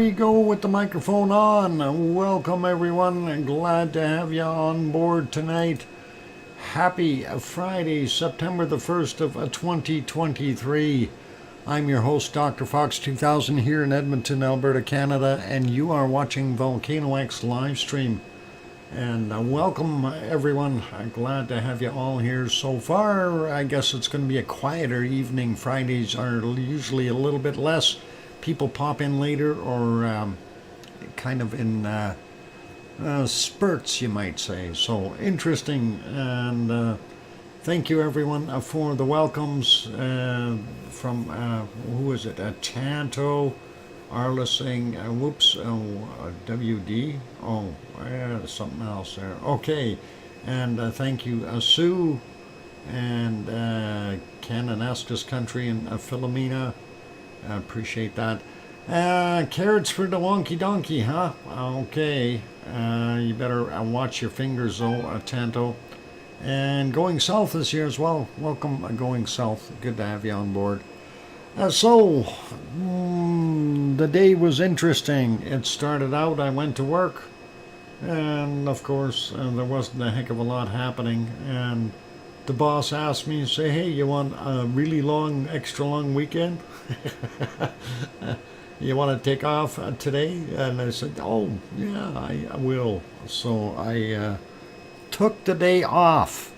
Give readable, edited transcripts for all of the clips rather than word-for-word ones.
we go with the microphone on. Welcome everyone. Glad to have you on board tonight. Happy Friday, September the 1st of 2023. I'm your host, DrFox2000 here in Edmonton, Alberta, Canada, and you are watching VolcanoX live stream. And welcome everyone. I'm glad to have you all here. So far, I guess it's going to be a quieter evening. Fridays are usually a little bit less. People pop in later or kind of in spurts, you might say. So interesting. And thank you everyone for the welcomes from, who is it? Chanto, Arla saying, WD. Oh, there's something else there. Okay. And thank you, Sue and Cananascus Country and Philomena. I appreciate that. Carrots for the wonky donkey, huh? Okay. You better watch your fingers though, Tanto. And Going South this year as well. Welcome, Going South. Good to have you on board. The day was interesting. It started out, I went to work. And of course, there wasn't a heck of a lot happening. And the boss asked me, say, hey, you want a really long, extra long weekend? You want to take off today? And I said, oh, yeah, I will. So I took the day off.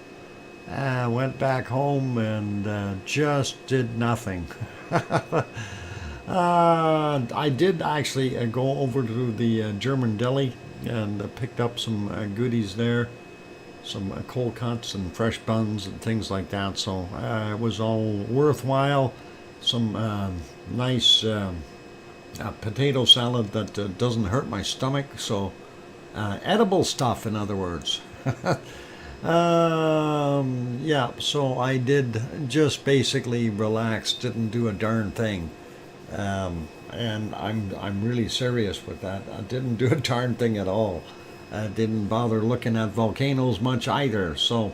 Went back home and just did nothing. I did actually go over to the German deli and picked up some goodies there. Some cold cuts and fresh buns and things like that. So it was all worthwhile. Some nice potato salad that doesn't hurt my stomach. So edible stuff, in other words. Yeah, so I did just basically relax, didn't do a darn thing. And I'm really serious with that. I didn't do a darn thing at all. I didn't bother looking at volcanoes much either. So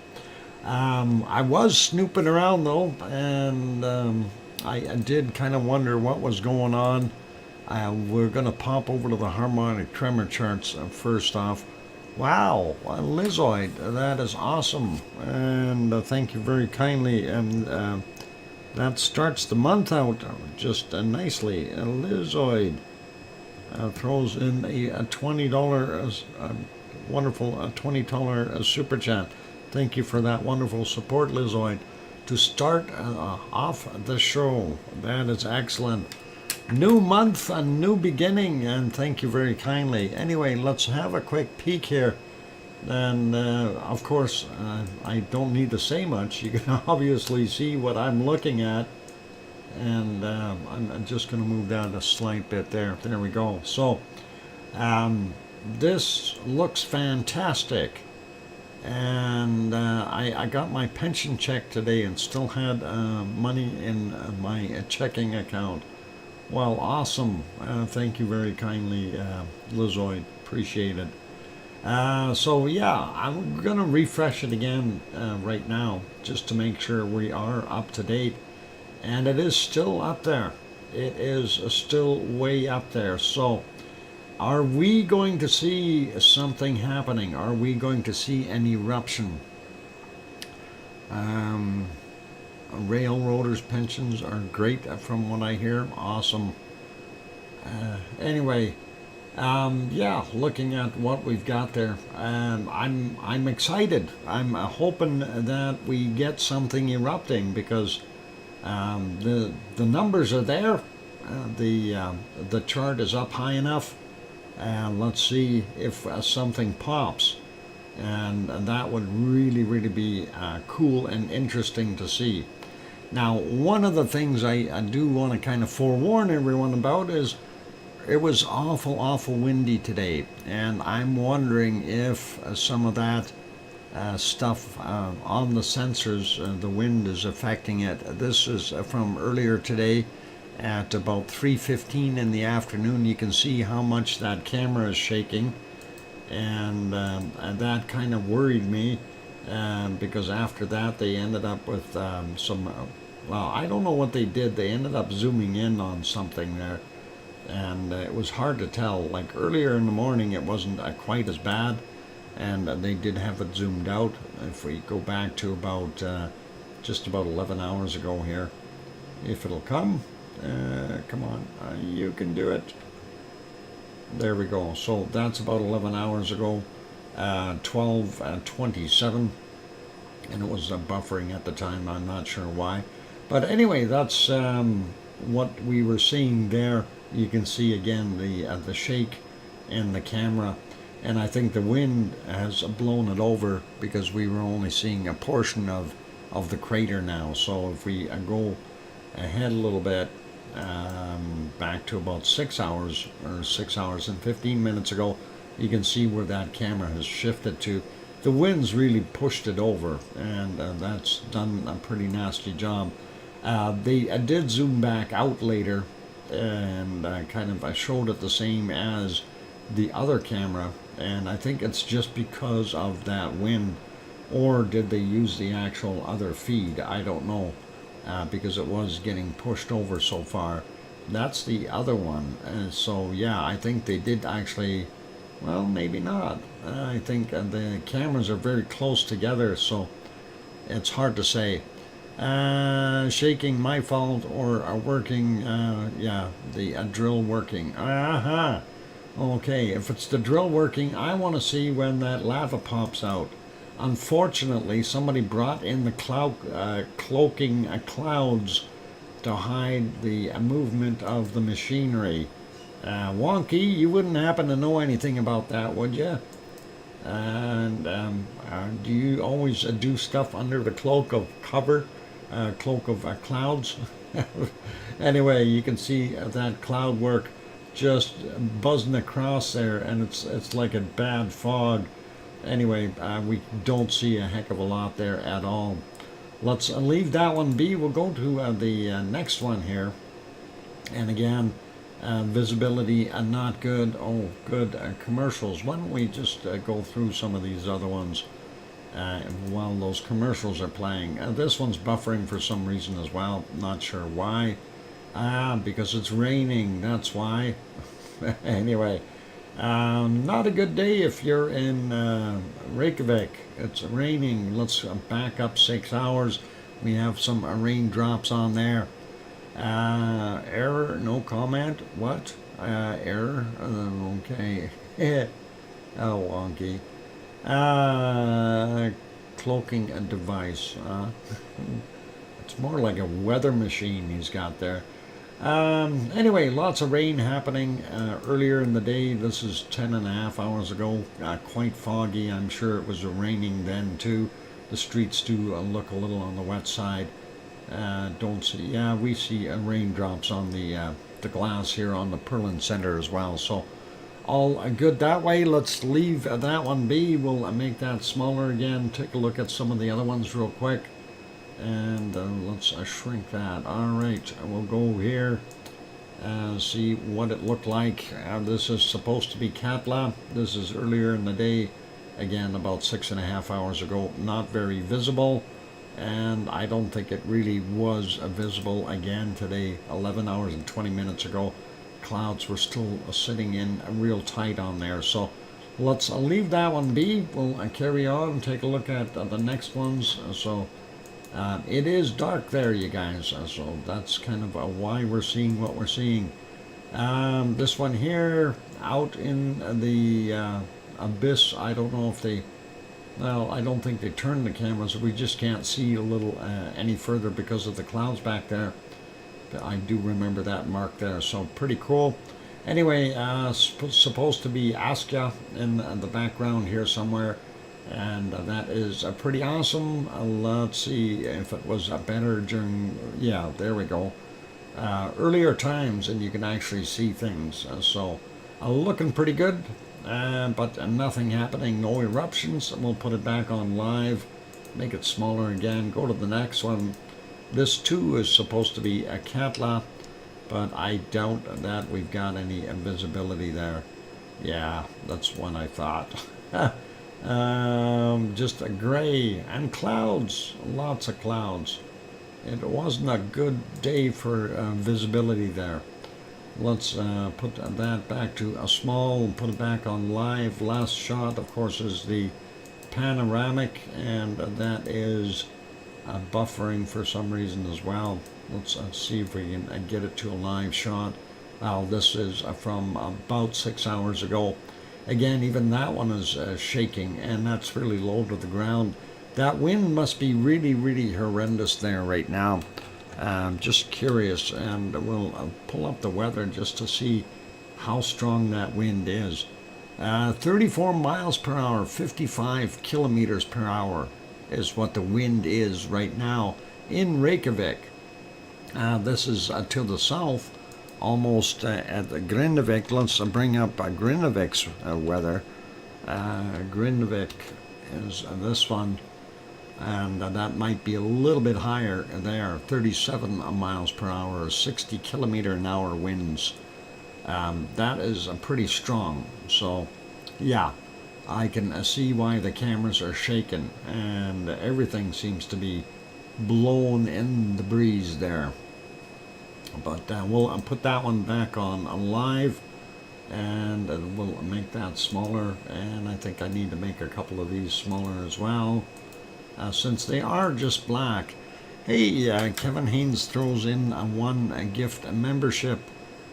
I was snooping around though, and I did kind of wonder what was going on. We're going to pop over to the harmonic tremor charts first off. Wow, Lizoid, that is awesome. And thank you very kindly. And that starts the month out just nicely. Lizoid. Throws in a $20 wonderful $20 super chat. Thank you for that wonderful support, Lizoid. To start off the show, that is excellent. New month, a new beginning, and thank you very kindly. Anyway, let's have a quick peek here. And of course, I don't need to say much. You can obviously see what I'm looking at. And I'm just going to move down a slight bit there. There we go. So this looks fantastic. And I got my pension check today and still had money in my checking account. Well, awesome. Thank you very kindly, Lizoid. Appreciate it. So yeah, I'm going to refresh it again right now just to make sure we are up to date. And it is still up there. It is still way up there. So are we going to see something happening? Are we going to see an eruption? Railroaders' pensions are great from what I hear. Awesome. Anyway, yeah, looking at what we've got there, I'm excited. I'm hoping that we get something erupting because the numbers are there. The chart is up high enough. Let's see if something pops, and that would really be cool and interesting to see. Now, one of the things I do want to kind of forewarn everyone about is it was awful windy today, and I'm wondering if some of that stuff on the sensors, the wind is affecting it. This is from earlier today at about 3:15 in the afternoon. You can see how much that camera is shaking, and that kind of worried me because after that they ended up with some well, I don't know what they did. They ended up zooming in on something there, and it was hard to tell. Like earlier in the morning, it wasn't quite as bad, and they did have it zoomed out. If we go back to about just about 11 hours ago here, if it'll come, come on, you can do it. There we go. So that's about 11 hours ago, 12:27, and it was buffering at the time. I'm not sure why, but anyway, that's what we were seeing there. You can see again the shake in the camera, and I think the wind has blown it over because we were only seeing a portion of the crater now. So if we go ahead a little bit, back to about 6 hours or 6 hours and 15 minutes ago, you can see where that camera has shifted to. The wind's really pushed it over, and that's done a pretty nasty job. They did zoom back out later, and I showed it the same as the other camera, and I think it's just because of that wind, or did they use the actual other feed? I don't know, because it was getting pushed over so far. That's the other one, so yeah, I think they did actually, well, maybe not. I think the cameras are very close together, so it's hard to say. Shaking, my fault, or working, yeah, the drill working. Aha! Okay, if it's the drill working, I want to see when that lava pops out. Unfortunately, somebody brought in the cloaking clouds to hide the movement of the machinery. Wonky, you wouldn't happen to know anything about that, would you? And do you always do stuff under the cloak of cover, cloak of clouds? Anyway, you can see that cloud work just buzzing across there, and it's like a bad fog. Anyway, we don't see a heck of a lot there at all. Let's leave that one be. We'll go to the next one here, and again, visibility not good. Oh, good. Commercials. Why don't we just go through some of these other ones while those commercials are playing. This one's buffering for some reason as well. Not sure why. Because it's raining. That's why. Anyway, not a good day if you're in Reykjavik. It's raining. Let's back up 6 hours. We have some raindrops on there. Error, no comment. What? Error? Okay. Oh, wonky. Cloaking a device. It's more like a weather machine he's got there. Anyway, lots of rain happening earlier in the day. This is 10.5 hours ago. Quite foggy. I'm sure it was raining then too. The streets do look a little on the wet side. Don't see. Yeah, we see raindrops on the glass here on the Perlin Center as well. So all good that way. Let's leave that one be. We'll make that smaller again. Take a look at some of the other ones real quick. And let's shrink that. All right, we'll go here and see what it looked like. This is supposed to be Katla. This is earlier in the day, again about 6.5 hours ago. Not very visible, and I don't think it really was visible again today. 11 hours and 20 minutes ago, clouds were still sitting in real tight on there. So let's leave that one be. We'll carry on and take a look at the next ones. It is dark there, you guys, so that's kind of why we're seeing what we're seeing. This one here, out in the abyss, I don't know if they, well, I don't think they turned the cameras. We just can't see a little any further because of the clouds back there. But I do remember that mark there, so pretty cool. Anyway, supposed to be Askja in the background here somewhere. And that is pretty awesome. Let's see if it was better during, yeah, there we go. Earlier times, and you can actually see things. So looking pretty good, but nothing happening, no eruptions. We'll put it back on live, make it smaller again, go to the next one. This too is supposed to be a Katla, but I doubt that we've got any visibility there. Yeah, that's one I thought. Just a gray and clouds, lots of clouds. It wasn't a good day for visibility there. Let's put that back to a small and put it back on live. Last shot, of course, is the panoramic, and that is buffering for some reason as well. Let's see if we can get it to a live shot. Now, this is from about 6 hours ago. Again, even that one is shaking, and that's really low to the ground. That wind must be really, really horrendous there right now. Just curious, and we'll pull up the weather just to see how strong that wind is. 34 miles per hour, 55 kilometers per hour is what the wind is right now in Reykjavik. This is to the south, almost at the Grindavik. Let's bring up Grindavik's weather. Grindavik is this one. And that might be a little bit higher there, 37 miles per hour, 60 kilometer an hour winds. That is pretty strong. So, yeah, I can see why the cameras are shaking, and everything seems to be blown in the breeze there. But we'll put that one back on live, and we'll make that smaller. And I think I need to make a couple of these smaller as well. Since they are just black. Hey, Kevin Haynes throws in one gift membership,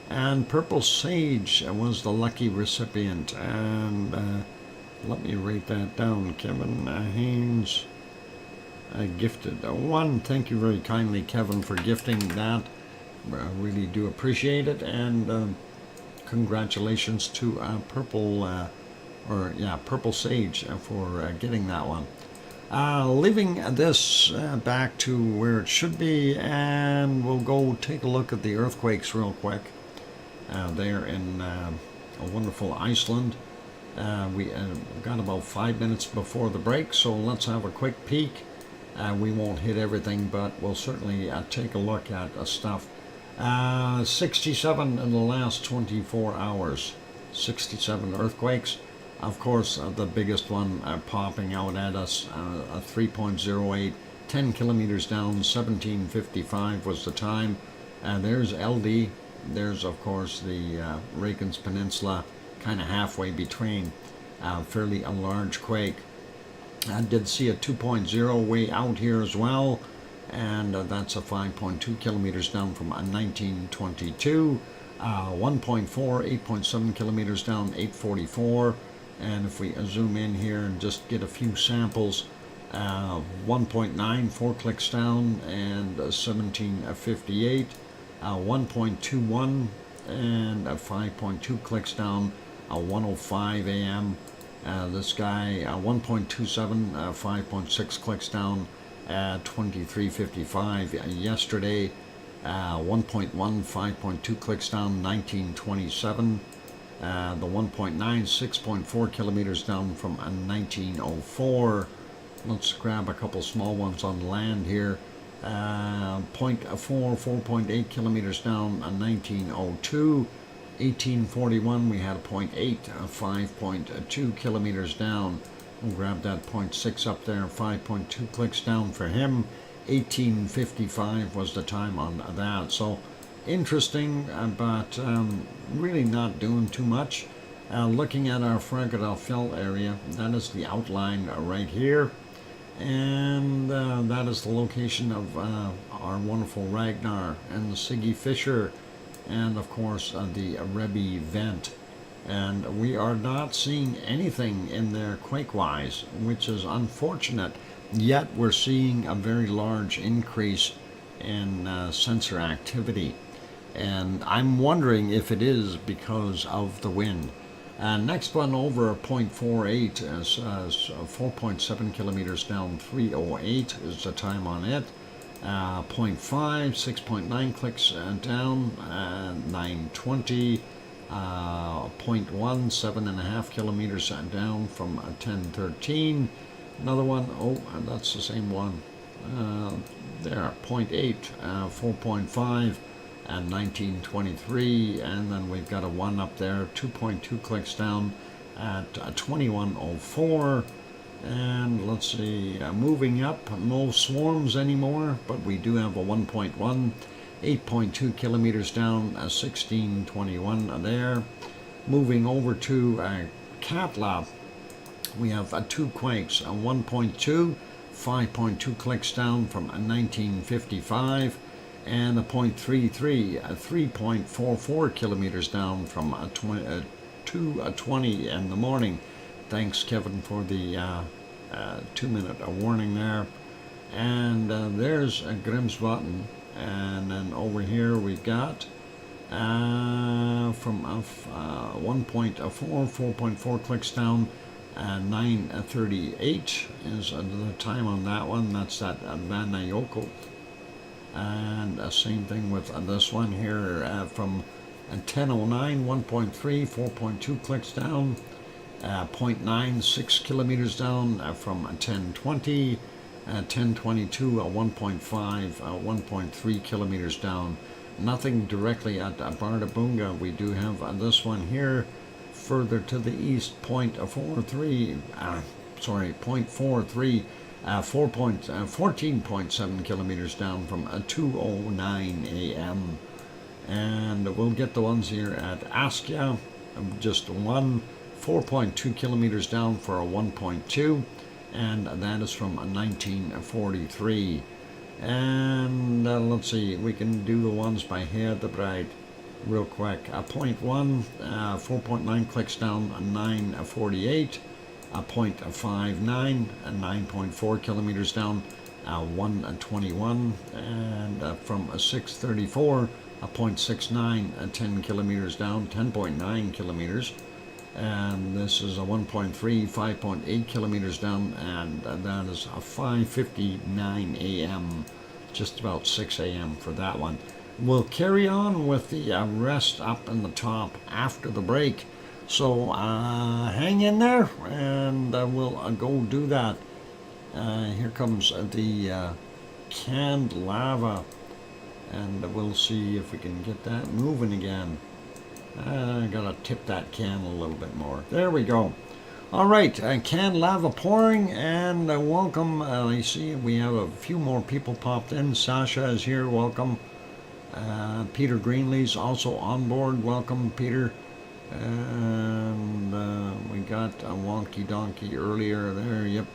and Purple Sage was the lucky recipient. And let me write that down. Kevin Haynes gifted one. Thank you very kindly, Kevin, for gifting that. I really do appreciate it, and congratulations to Purple Sage for getting that one. Leaving this back to where it should be, and we'll go take a look at the earthquakes real quick. There in a wonderful Iceland. We got about 5 minutes before the break, so let's have a quick peek. We won't hit everything, but we'll certainly take a look at stuff. 67 in the last 24 hours. 67 earthquakes. Of course, the biggest one popping out at us, 3.08, 10 kilometers down, 17:55 was the time. There's LD. There's, of course, the Reykjanes Peninsula, kind of halfway between. Fairly a large quake. I did see a 2.0 way out here as well, and that's a 5.2 kilometers down from 1922. 1.4, 8.7 kilometers down, 844. And if we zoom in here and just get a few samples, 1.9, 4 clicks down, and 1758, 1.21, and 5.2 clicks down, 1:05 a.m. This guy, 1.27, 5.6 clicks down, 23:55 yesterday, 1.1, 5.2 clicks down, 1927. The 1.9, 6.4 kilometers down from 1904. Let's grab a couple small ones on land here. 0.4, 4.8 kilometers down, 1902. 1841, we had a 0.8, 5.2 kilometers down. We'll grab that 0.6 up there, 5.2 clicks down for him. 1855 was the time on that. So interesting, but really not doing too much. Looking at our Fragedalfjall area, that is the outline right here, and that is the location of our wonderful Ragnar and the Siggy Fisher, and of course the Rebbe vent. And we are not seeing anything in there quake-wise, which is unfortunate, yet we're seeing a very large increase in sensor activity. And I'm wondering if it is because of the wind. Next one over 0.48 is 4.7 kilometers down, 308 is the time on it. 0.5, 6.9 clicks down, 920. 0.1, 7.5 kilometers down from 1013. Another one, oh, that's the same one. There, 0.8, 4.5. And 1923, and then we've got a 1 up there, 2.2 clicks down at 2104. And let's see, moving up, no swarms anymore, but we do have a 1.1, 8.2 kilometers down, 1621 there. Moving over to Katla, we have 2 quakes, 1.2, 5.2 clicks down from 1955, and a 0.33, 3.44 kilometers down from 2:20 in the morning. Thanks, Kevin, for the 2-minute warning there. And there's Grimsvatn, and then over here we've got from 1.4, 4.4 clicks down, 9:38 is the time on that one. That's that Vanayoko. And same thing with this one here from 10:09, 1.3, 4.2 clicks down, 0.96 kilometers down from 10:20, 10:22, 1.5, 1.3 kilometers down. Nothing directly at Bardabunga. We do have this one here further to the east, 0.43, 14.7 kilometers down from 2:09 a.m. And we'll get the ones here at Askia, just one, 4.2 kilometers down for a 1.2, and that is from 1943. And let's see, we can do the ones by Hedebride real quick. 0.1, 4.9 clicks down, 9:48. 0.59, 9.4 kilometers down, 1:21, and from 6:34, 0.69, 10 kilometers down, 10.9 kilometers, and this is a 1.3, 5.8 kilometers down, and that is a 5:59 a.m., just about 6 a.m. for that one. We'll carry on with the rest up in the top after the break. So hang in there, and we'll go do that. Here comes the canned lava, and we'll see if we can get that moving again. I gotta tip that can a little bit more. There we go. All right, canned lava pouring, and welcome. I see we have a few more people popped in. Sasha is here, welcome. Peter Greenlee's also on board, welcome, Peter. And we got a wonky donkey earlier there, yep.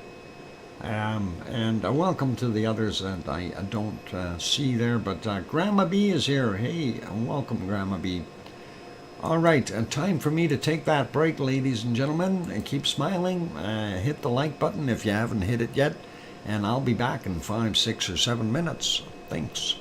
And welcome to the others that I don't see there, but Grandma B is here. Hey, welcome, Grandma B. All right, time for me to take that break, ladies and gentlemen, and keep smiling. Hit the like button if you haven't hit it yet, and I'll be back in 5, 6, or 7 minutes. Thanks.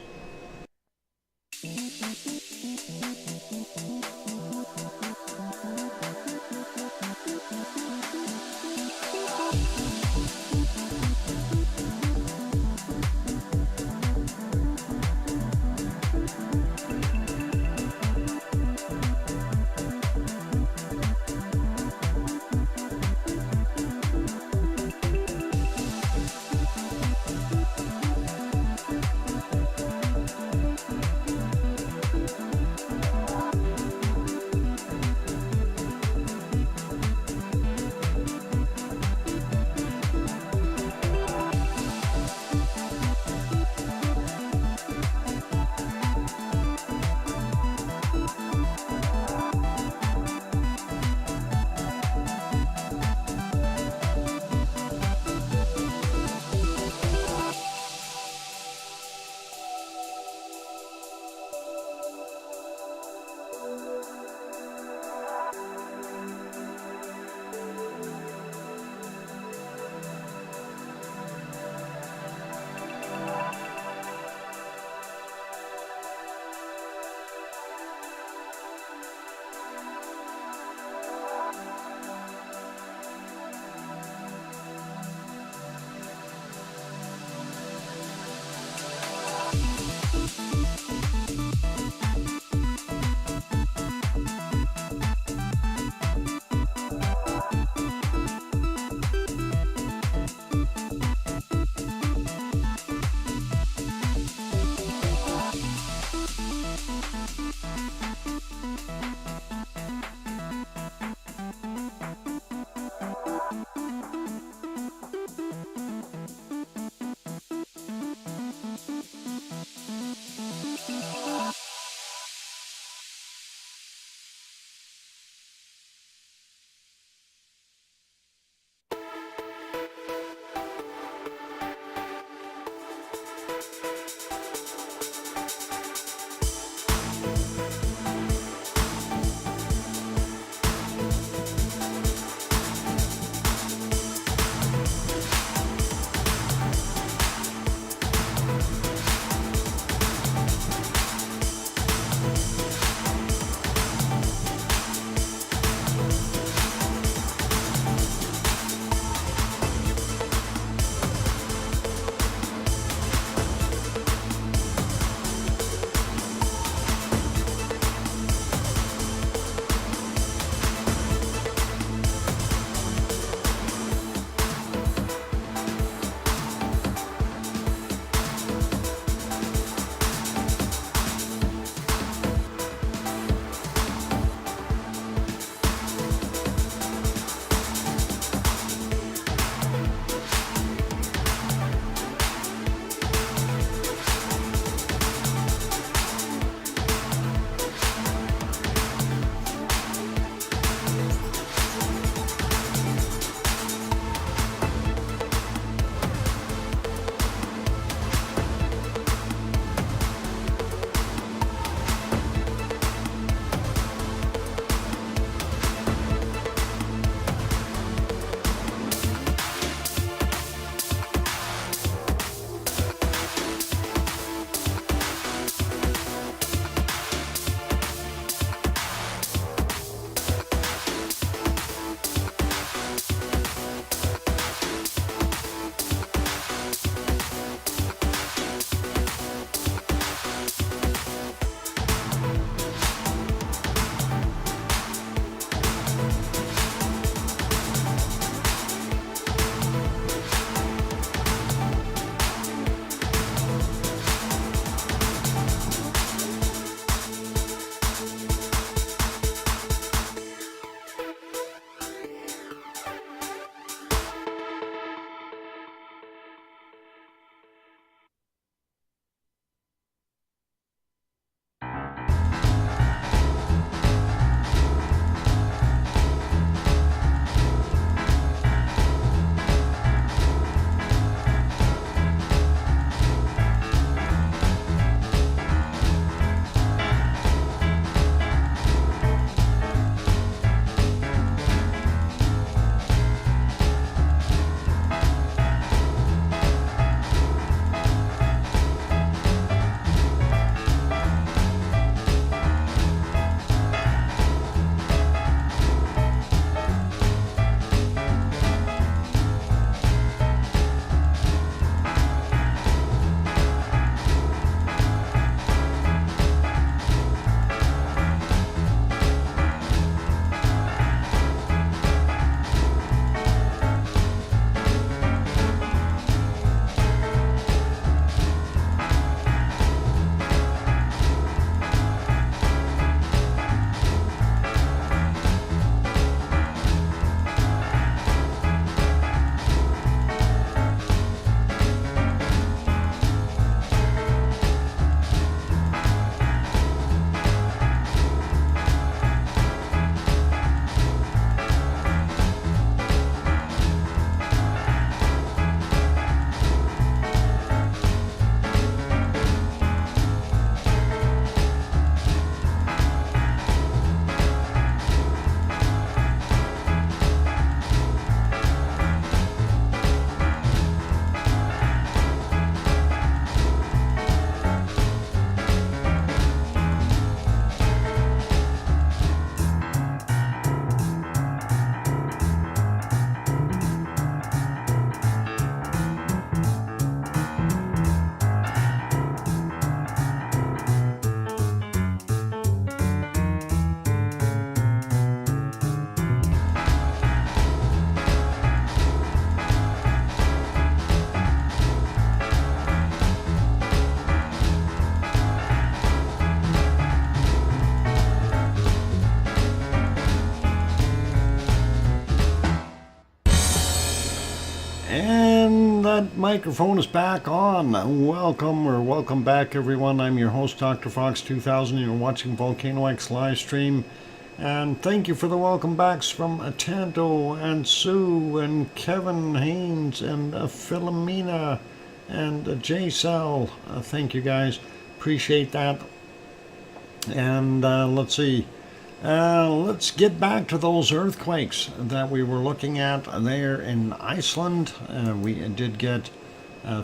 that microphone is back on. Welcome back, everyone. I'm your host, DrFox2000. You're watching VolcanoX live stream. And thank you for the welcome backs from Tanto and Sue and Kevin Haynes and Philomena and J-Cell. Thank you, guys. Appreciate that. And let's see. Let's get back to those earthquakes that we were looking at there in Iceland. We did get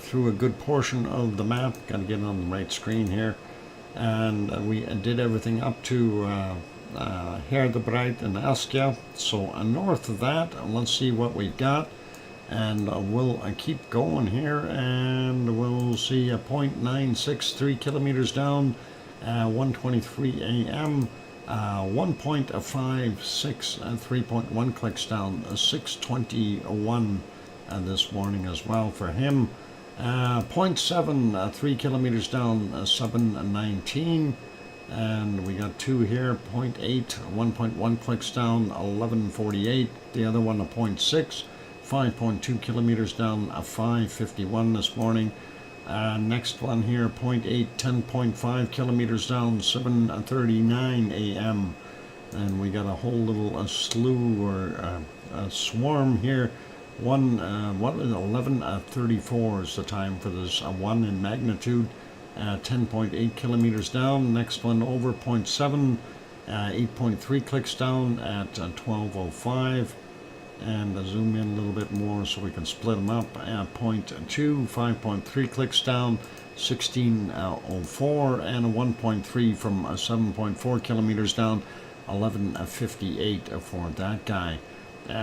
through a good portion of the map. Got to get on the right screen here. And we did everything up to Herdebreit and Askja. So north of that, let's see what we've got. And we'll keep going here, and we'll see a 0.963 kilometers down, 1:23 a.m. 1.56, 3.1 clicks down, 6:21 this morning as well for him. 0.7, 3 kilometers down, 7:19. And we got two here, 0.8, 1.1 clicks down, 11:48. The other one, a 0.6, 5.2 kilometers down, 5:51 this morning. Next one here, 0.8, 10.5 kilometers down, 7:39 a.m. And we got a whole little slew or a swarm here. What was it? 11:34 is the time for this. 1 in magnitude, 10.8 kilometers down. Next one over, 0.7, 8.3 clicks down at 12:05. And zoom in a little bit more so we can split them up. 0.2, 5.3 clicks down, 16:04, and a 1.3 from 7.4 kilometers down, 11:58 for that guy.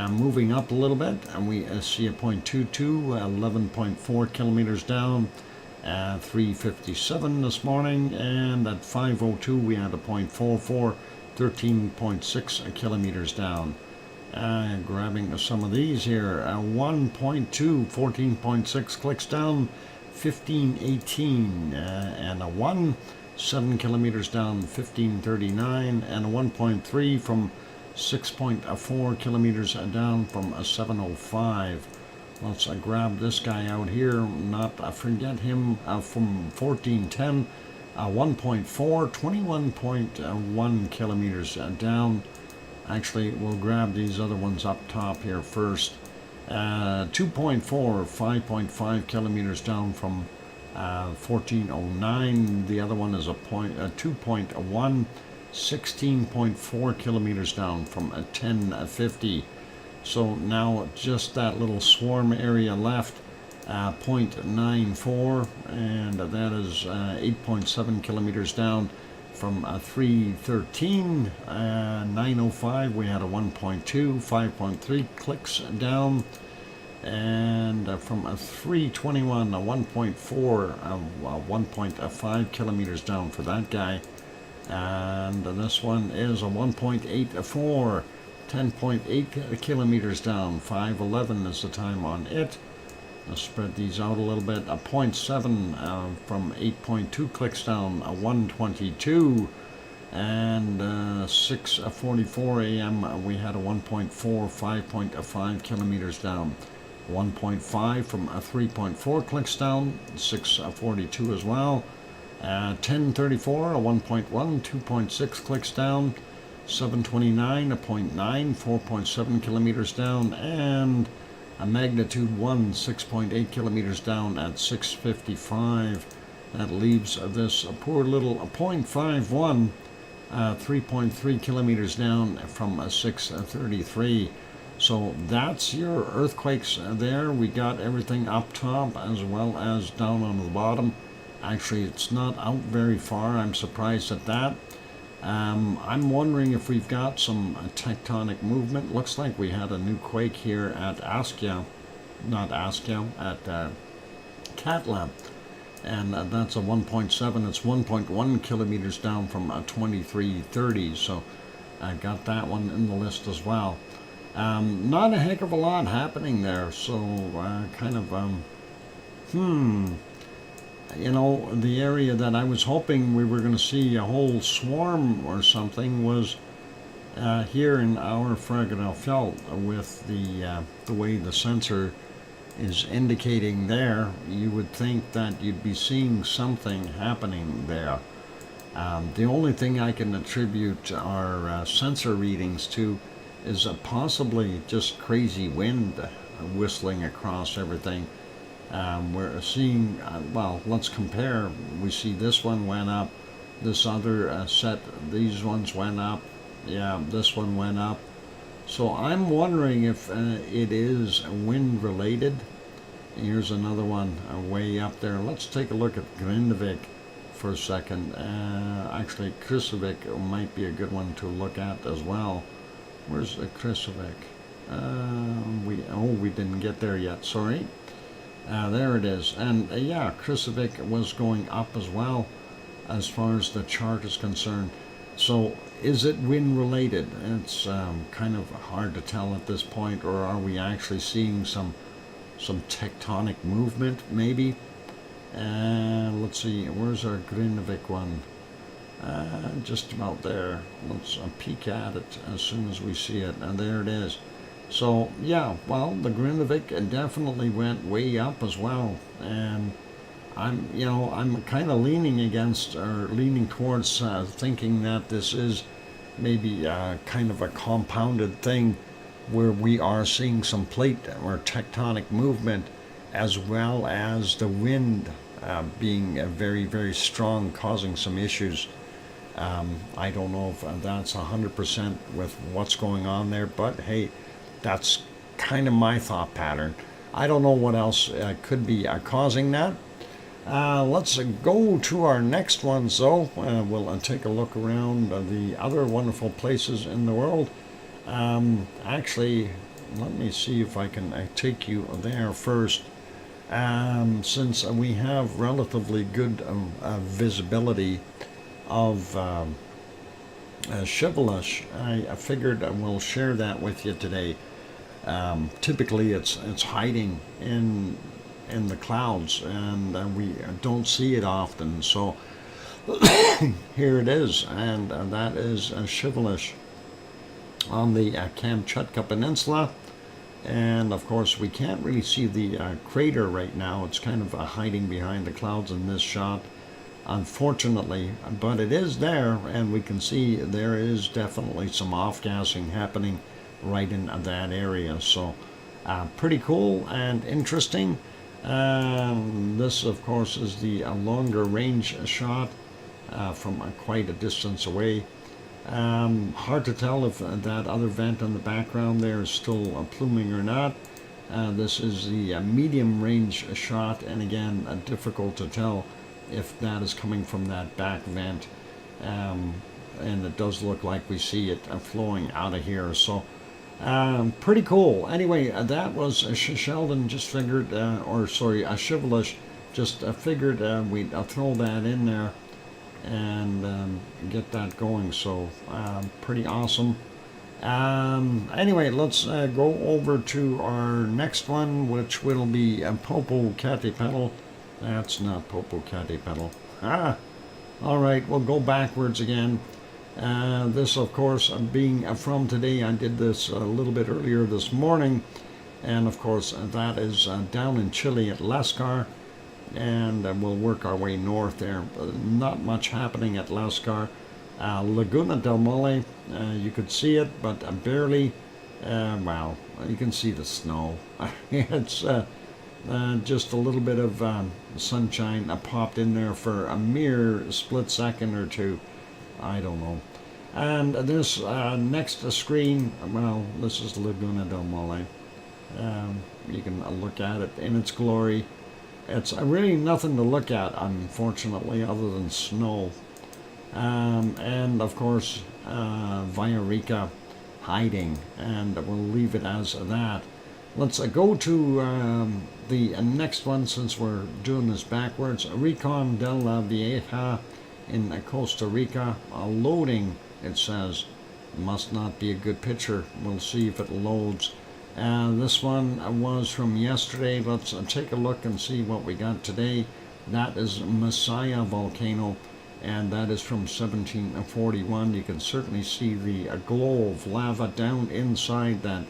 Moving up a little bit, and we see a 0.22, 11.4 kilometers down, 3:57 this morning, and at 5:02 we had a 0.44, 13.6 kilometers down. Grabbing some of these here, 1.2, 14.6 clicks down, 15:18, and a 1, 7 kilometers down, 15:39, and a 1.3 from 6.4 kilometers down from 7:05. Let's grab this guy out here, not forget him, from 14:10, 1.4, 21.1 kilometers down. Actually, we'll grab these other ones up top here first. 2.4, 5.5 kilometers down from 14:09. The other one is a 2.1, 16.4 kilometers down from 10:50. So now just that little swarm area left, 0.94, and that is 8.7 kilometers down. From 3:13, 9:05, we had a 1.2, 5.3 clicks down, and from 3:21, a 1.4, 1.5 kilometers down for that guy, and this one is a 1.84, 10.8 kilometers down, 5:11 is the time on it. Let's spread these out a little bit. A 0.7 from 8.2 clicks down, a 1:22, and 6:44 a.m. we had a 1.4, 5.5 kilometers down, 1.5 from 3.4 clicks down, 6:42 as well. 10:34, a 1.1, 2.6 clicks down, 7:29, a 0.9, 4.7 kilometers down, and a magnitude 1, 6.8 kilometers down at 6:55. That leaves this poor little 0.51, 3.3 kilometers down from 6:33. So that's your earthquakes there. We got everything up top as well as down on the bottom. Actually, it's not out very far. I'm surprised at that. I'm wondering if we've got some tectonic movement. Looks like we had a new quake here at Askja, not Askja, at Katla, and that's a 1.7. It's 1.1 kilometers down from 2330, so I got that one in the list as well. Not a heck of a lot happening there, so kind of, you know, the area that I was hoping we were going to see a whole swarm or something was here in our Fragedalfjall with the way the sensor is indicating there, you would think that you'd be seeing something happening there. The only thing I can attribute our sensor readings to is possibly just crazy wind whistling across everything. We're seeing, well, let's compare. We see this one went up, this other set, these ones went up, yeah, this one went up. So I'm wondering if it is wind related. Here's another one way up there. Let's take a look at Grindavik for a second. Actually, Krusavik might be a good one to look at as well. Where's the Krusavik? We didn't get there yet, sorry. There it is. And yeah, Krusavik was going up as well as far as the chart is concerned. So is it wind related? It's kind of hard to tell at this point, or are we actually seeing some tectonic movement maybe? Let's see, where's our Grindavik one? Just about there. Let's peek at it as soon as we see it, and there it is. So yeah, well, the Grindavik definitely went way up as well, and I'm kind of leaning against, or leaning towards thinking that this is maybe kind of a compounded thing where we are seeing some plate or tectonic movement, as well as the wind being very, very strong, causing some issues. I don't know if that's 100% with what's going on there, but hey, that's kind of my thought pattern. I don't know what else could be causing that. Let's go to our next one, though. We'll take a look around the other wonderful places in the world. Actually, let me see if I can take you there first. Since we have relatively good visibility of Shivelish, I figured we'll share that with you today. Typically, it's hiding in the clouds, and we don't see it often. So here it is, and that is Shivelish on the Kamchatka Peninsula. And of course, we can't really see the crater right now. It's kind of hiding behind the clouds in this shot, unfortunately, but it is there, and we can see there is definitely some off-gassing happening right in that area. So pretty cool and interesting. This, of course, is the longer range shot from quite a distance away. Hard to tell if that other vent in the background there is still pluming or not. This is the medium range shot, and again, difficult to tell if that is coming from that back vent. And it does look like we see it flowing out of here. So pretty cool. Anyway, that was Shishaldin. Just figured, Shivelish. Just figured we'd throw that in there and get that going. So pretty awesome. Anyway, let's go over to our next one, which will be Popocatepetl. That's not Popocatepetl. All right, we'll go backwards again. This, of course, being from today, I did this a little bit earlier this morning, and of course that is down in Chile at Lascar, and we'll work our way north there. Not much happening at Lascar. Laguna del Mole, you could see it, but barely. Well, you can see the snow. It's just a little bit of sunshine popped in there for a mere split second or two. I don't know. And this next screen, well, this is Laguna del Mole. You can look at it in its glory. It's really nothing to look at, unfortunately, other than snow. And of course, Villarrica hiding, and we'll leave it as that. Let's go to the next one, since we're doing this backwards. Rincon de la Vieja in Costa Rica. Loading, it says. Must not be a good picture. We'll see if it loads. This one was from yesterday. Let's take a look and see what we got today. That is Messiah volcano, and that is from 1741. You can certainly see the glow of lava down inside that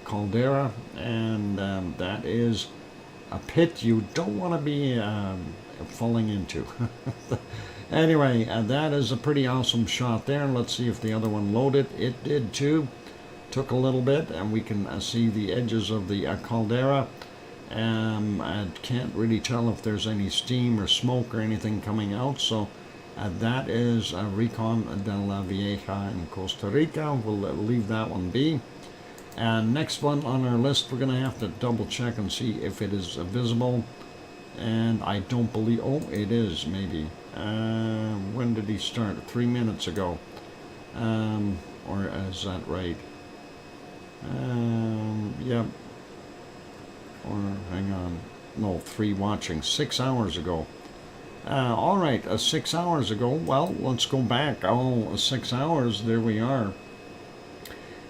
caldera, and that is a pit you don't want to be falling into. Anyway, that is a pretty awesome shot there. Let's see if the other one loaded. It did too. Took a little bit, and we can see the edges of the caldera. I can't really tell if there's any steam or smoke or anything coming out, so that is Recon de la Vieja in Costa Rica. We'll leave that one be. And next one on our list, we're going to have to double check and see if it is visible. And I don't believe, oh, it is maybe. When did he start? 3 minutes ago. Or is that right? Yep. Or hang on. No, 3 watching. 6 hours ago. All right, 6 hours ago. Well, let's go back. Oh, 6 hours. There we are.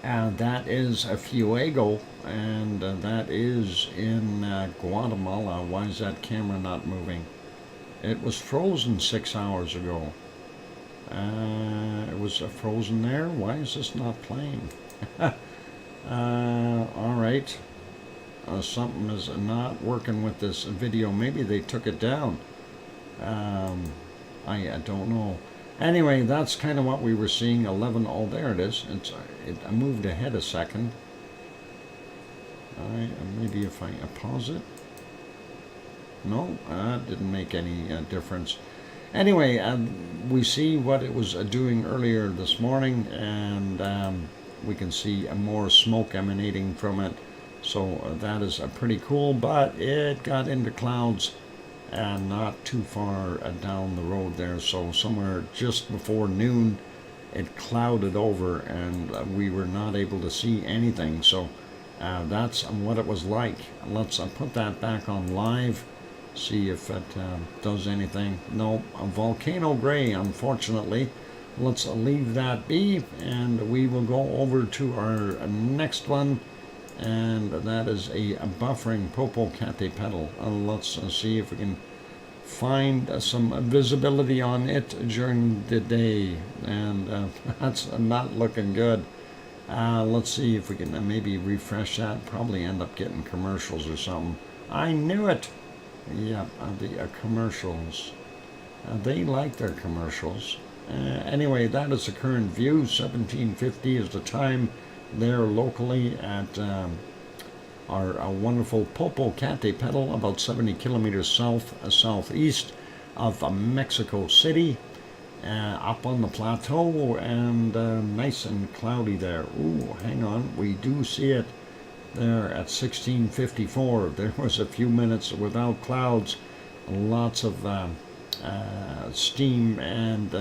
That is a Fuego, and that is in Guatemala. Why is that camera not moving? It was frozen 6 hours ago. It was frozen there. Why is this not playing? All right. Something is not working with this video. Maybe they took it down. I don't know. Anyway, that's kind of what we were seeing. 11. Oh, there it is. I moved ahead a second. Maybe if I pause it. No, that didn't make any difference. Anyway, we see what it was doing earlier this morning, and we can see more smoke emanating from it. So that is pretty cool, but it got into clouds and not too far down the road there. So somewhere just before noon, it clouded over, and we were not able to see anything. So that's what it was like. Let's put that back on live, see if it does anything. No, a volcano gray, unfortunately. Let's leave that be, and we will go over to our next one, and that is a buffering Popocatepetl. Let's see if we can find some visibility on it during the day, and that's not looking good. Let's see if we can maybe refresh that. Probably end up getting commercials or something. I knew it. Yep, the commercials. They like their commercials. Anyway, that is the current view. 1750 is the time there locally at our wonderful Popocatepetl, about 70 kilometers southeast of Mexico City, up on the plateau, and nice and cloudy there. Ooh, hang on, we do see it there at 1654. There was a few minutes without clouds, lots of steam, and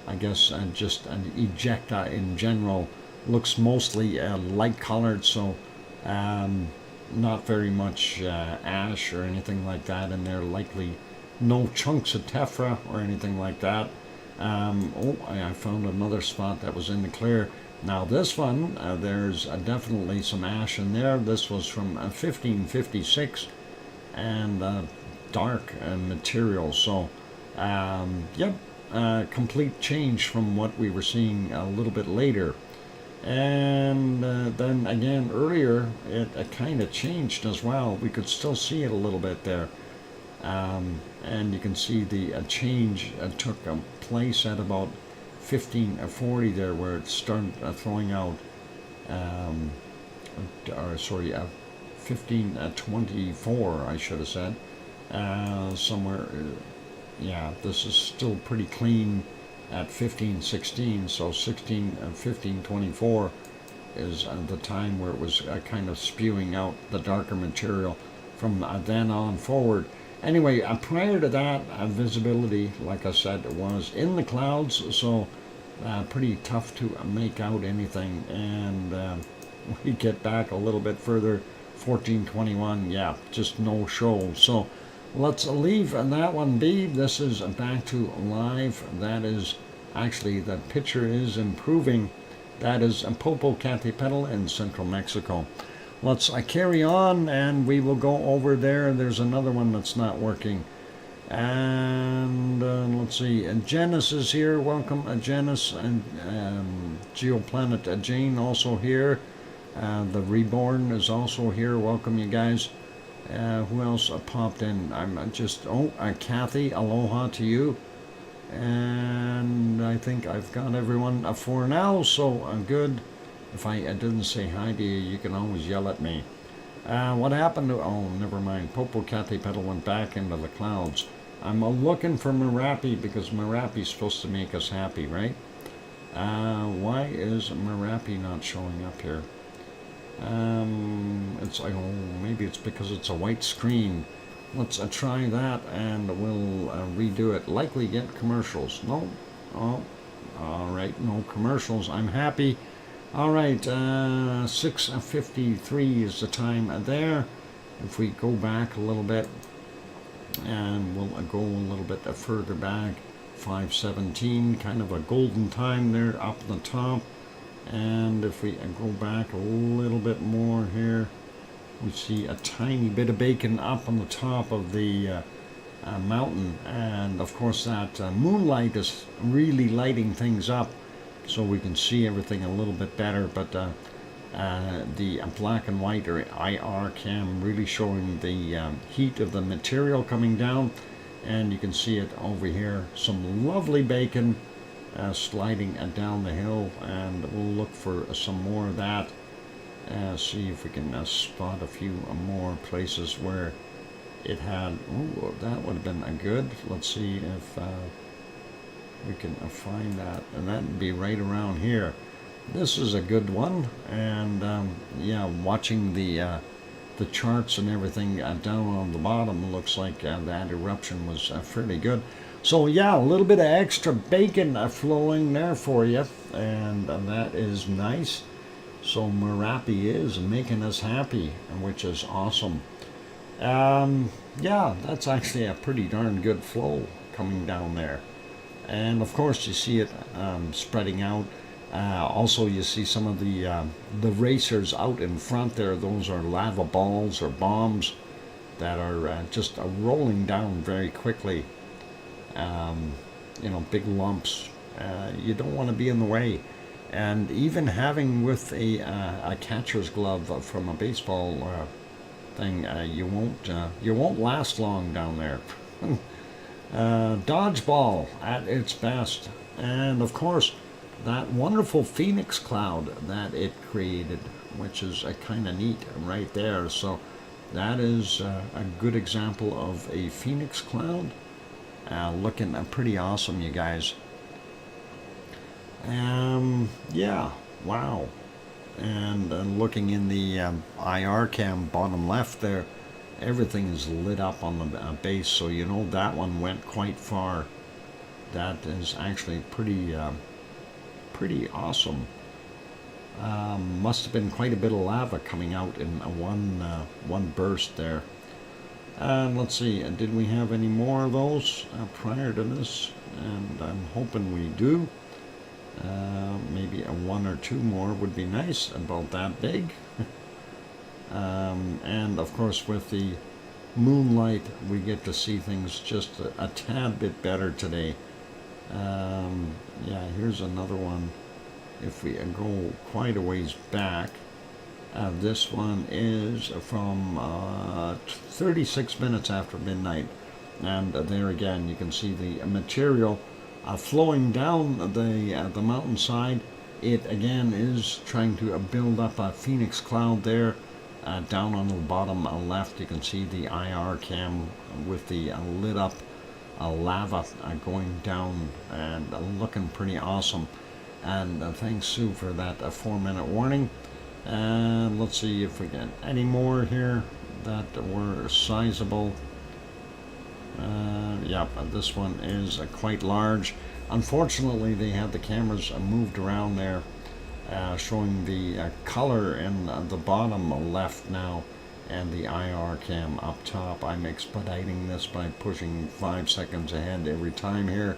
I guess just an ejecta in general. Looks mostly light colored, so not very much ash or anything like that in there. Likely no chunks of tephra or anything like that. I found another spot that was in the clear. Now this one, there's definitely some ash in there. This was from 1556, and dark material. So yep, complete change from what we were seeing a little bit later. And then again earlier it kind of changed as well. We could still see it a little bit there, and you can see the change took place at about 1540 there, where it started throwing out 1524 I should have said, somewhere. Yeah, this is still pretty clean at 1516, so 1524 is the time where it was kind of spewing out the darker material from then on forward. Anyway, prior to that, visibility, like I said, was in the clouds, so pretty tough to make out anything. And we get back a little bit further, 1421, yeah, just no show. So let's leave that one be. This is back to live. That is actually, the picture is improving. That is Popocatepetl in central Mexico. Let's carry on, and we will go over there. There's another one that's not working. And let's see. Janice is here. Welcome, Janice. And Geoplanet Jane also here. The Reborn is also here. Welcome, you guys. Who else popped in? I'm just, Kathy, aloha to you. And I think I've got everyone for now, so I'm good. If I didn't say hi to you, you can always yell at me. What happened to, oh, never mind. Popocatepetl went back into the clouds. I'm looking for Merapi because Merapi's supposed to make us happy, right? Why is Merapi not showing up here? It's like, oh, maybe it's because it's a white screen. Let's try that and we'll redo it. Likely get commercials. No? Oh, all right, no commercials. I'm happy. All right, 6:53 is the time there. If we go back a little bit, and we'll go a little bit further back, 5:17, kind of a golden time there up the top. And if we go back a little bit more here, we see a tiny bit of bacon up on the top of the mountain. And of course that moonlight is really lighting things up so we can see everything a little bit better. But the black and white or IR cam really showing the heat of the material coming down. And you can see it over here, some lovely bacon sliding down the hill, and we'll look for some more of that. See if we can spot a few more places where it had, oh, that would have been a good. Let's see if we can find that, and that'd be right around here. This is a good one, and yeah, watching the charts and everything down on the bottom, looks like that eruption was fairly good. So yeah, a little bit of extra bacon flowing there for you, and that is nice. So Merapi is making us happy, which is awesome. Yeah, that's actually a pretty darn good flow coming down there. And of course you see it spreading out. Also you see some of the racers out in front there. Those are lava balls or bombs that are just rolling down very quickly. You know, big lumps. You don't want to be in the way. And even having with a catcher's glove from a baseball thing, you won't last long down there. Dodgeball at its best. And of course, that wonderful phoenix cloud that it created, which is kind of neat right there. So that is a good example of a phoenix cloud. Looking pretty awesome, you guys. Yeah, wow. And looking in the IR cam bottom left there, everything is lit up on the base, so you know that one went quite far. That is actually pretty awesome. Must have been quite a bit of lava coming out in one burst there. And let's see, did we have any more of those prior to this? And I'm hoping we do. Maybe one or two more would be nice, about that big. And of course with the moonlight we get to see things just a tad bit better today. Yeah, here's another one. If we go quite a ways back, this one is from 36 minutes after midnight, and there again you can see the material flowing down the mountainside. It again is trying to build up a phoenix cloud there. Down on the bottom left you can see the IR cam with the lit up lava going down and looking pretty awesome. And thanks Sue for that 4-minute warning. And let's see if we get any more here that were sizable. Yep, this one is quite large. Unfortunately, they had the cameras moved around there, showing the color in the bottom left now, and the IR cam up top. I'm expediting this by pushing 5 seconds ahead every time here,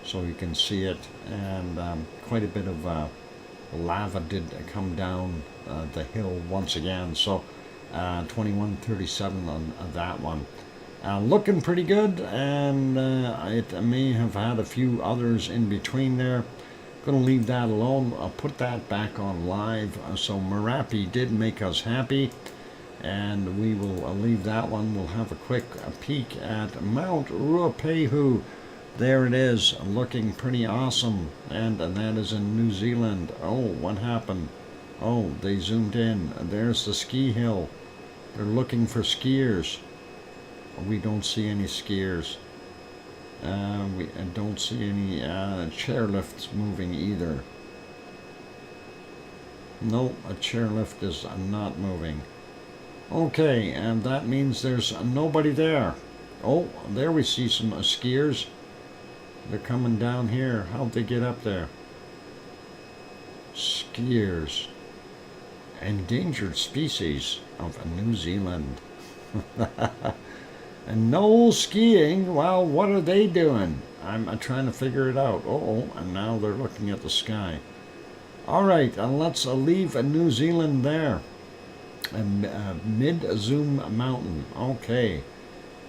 so you can see it. And quite a bit of lava did come down the hill once again. So 2137 on that one. Looking pretty good, and it may have had a few others in between there. Going to leave that alone. I'll put that back on live. So Merapi did make us happy, and we will leave that one. We'll have a quick peek at Mount Ruapehu. There it is, looking pretty awesome, and that is in New Zealand. Oh, what happened? Oh, they zoomed in. There's the ski hill. They're looking for skiers. We don't see any skiers. We don't see any chairlifts moving either. No, a chairlift is not moving. Okay, and that means there's nobody there. Oh, there we see some skiers. They're coming down here. How'd they get up there? Skiers. Endangered species of New Zealand. And no skiing. Well, what are they doing? I'm trying to figure it out. Uh-oh, and now they're looking at the sky. All right, let's leave New Zealand there. Mid-zoom mountain. Okay,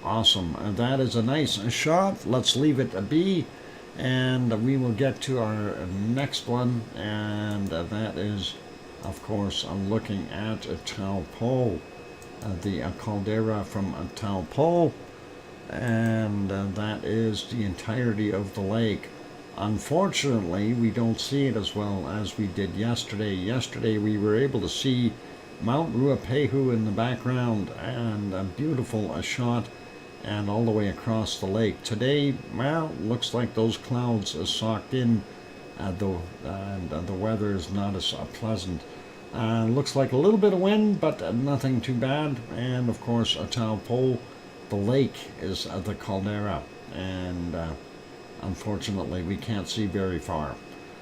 awesome. That is a nice shot. Let's leave it be, and we will get to our next one, and that is, of course, looking at Taupo. The caldera from Taupo, and that is the entirety of the lake. Unfortunately, we don't see it as well as we did yesterday. Yesterday we were able to see Mount Ruapehu in the background, and a beautiful shot, and all the way across the lake. Today, well, looks like those clouds are socked in, and the weather is not as pleasant. Looks like a little bit of wind, but nothing too bad. And of course, Taupo, the lake, is the caldera, and unfortunately we can't see very far.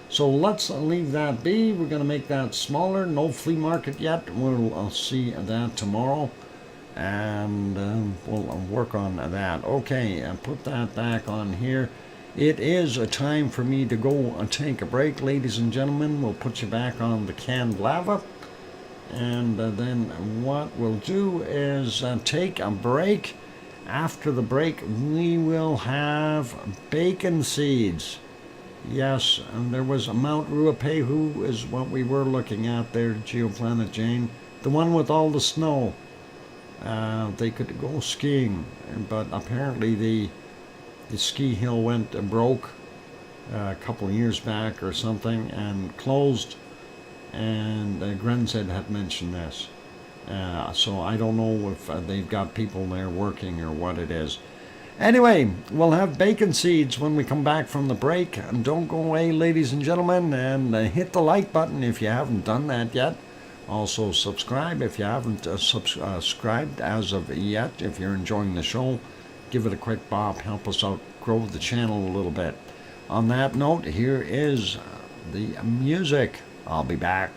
So let's leave that be. We're going to make that smaller. No flea market yet. We'll see that tomorrow, and we'll work on that. Okay, and put that back on here. It is a time for me to go and take a break, ladies and gentlemen. We'll put you back on the canned lava, and then what we'll do is take a break. After the break, we will have bacon seeds. Yes, and there was a Mount Ruapehu is what we were looking at there, Geoplanet Jane. The one with all the snow. They could go skiing, but apparently the ski hill went broke a couple of years back or something and closed, and Grenz had mentioned this. So I don't know if they've got people there working or what it is. Anyway, we'll have bacon seeds when we come back from the break. And don't go away, ladies and gentlemen, and hit the like button if you haven't done that yet. Also subscribe if you haven't subscribed as of yet. If you're enjoying the show, give it a quick bop, help us out, grow the channel a little bit. On that note, here is the music. I'll be back.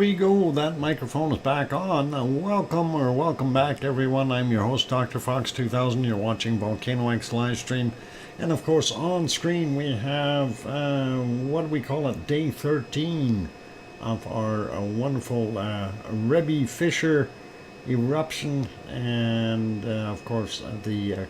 we go. That microphone is back on. Welcome back, everyone. I'm your host, DrFox2000. You're watching VolcanoX live stream. And of course, on screen we have, what do we call it, day 13 of our wonderful Rebbe Fisher eruption. And of course, the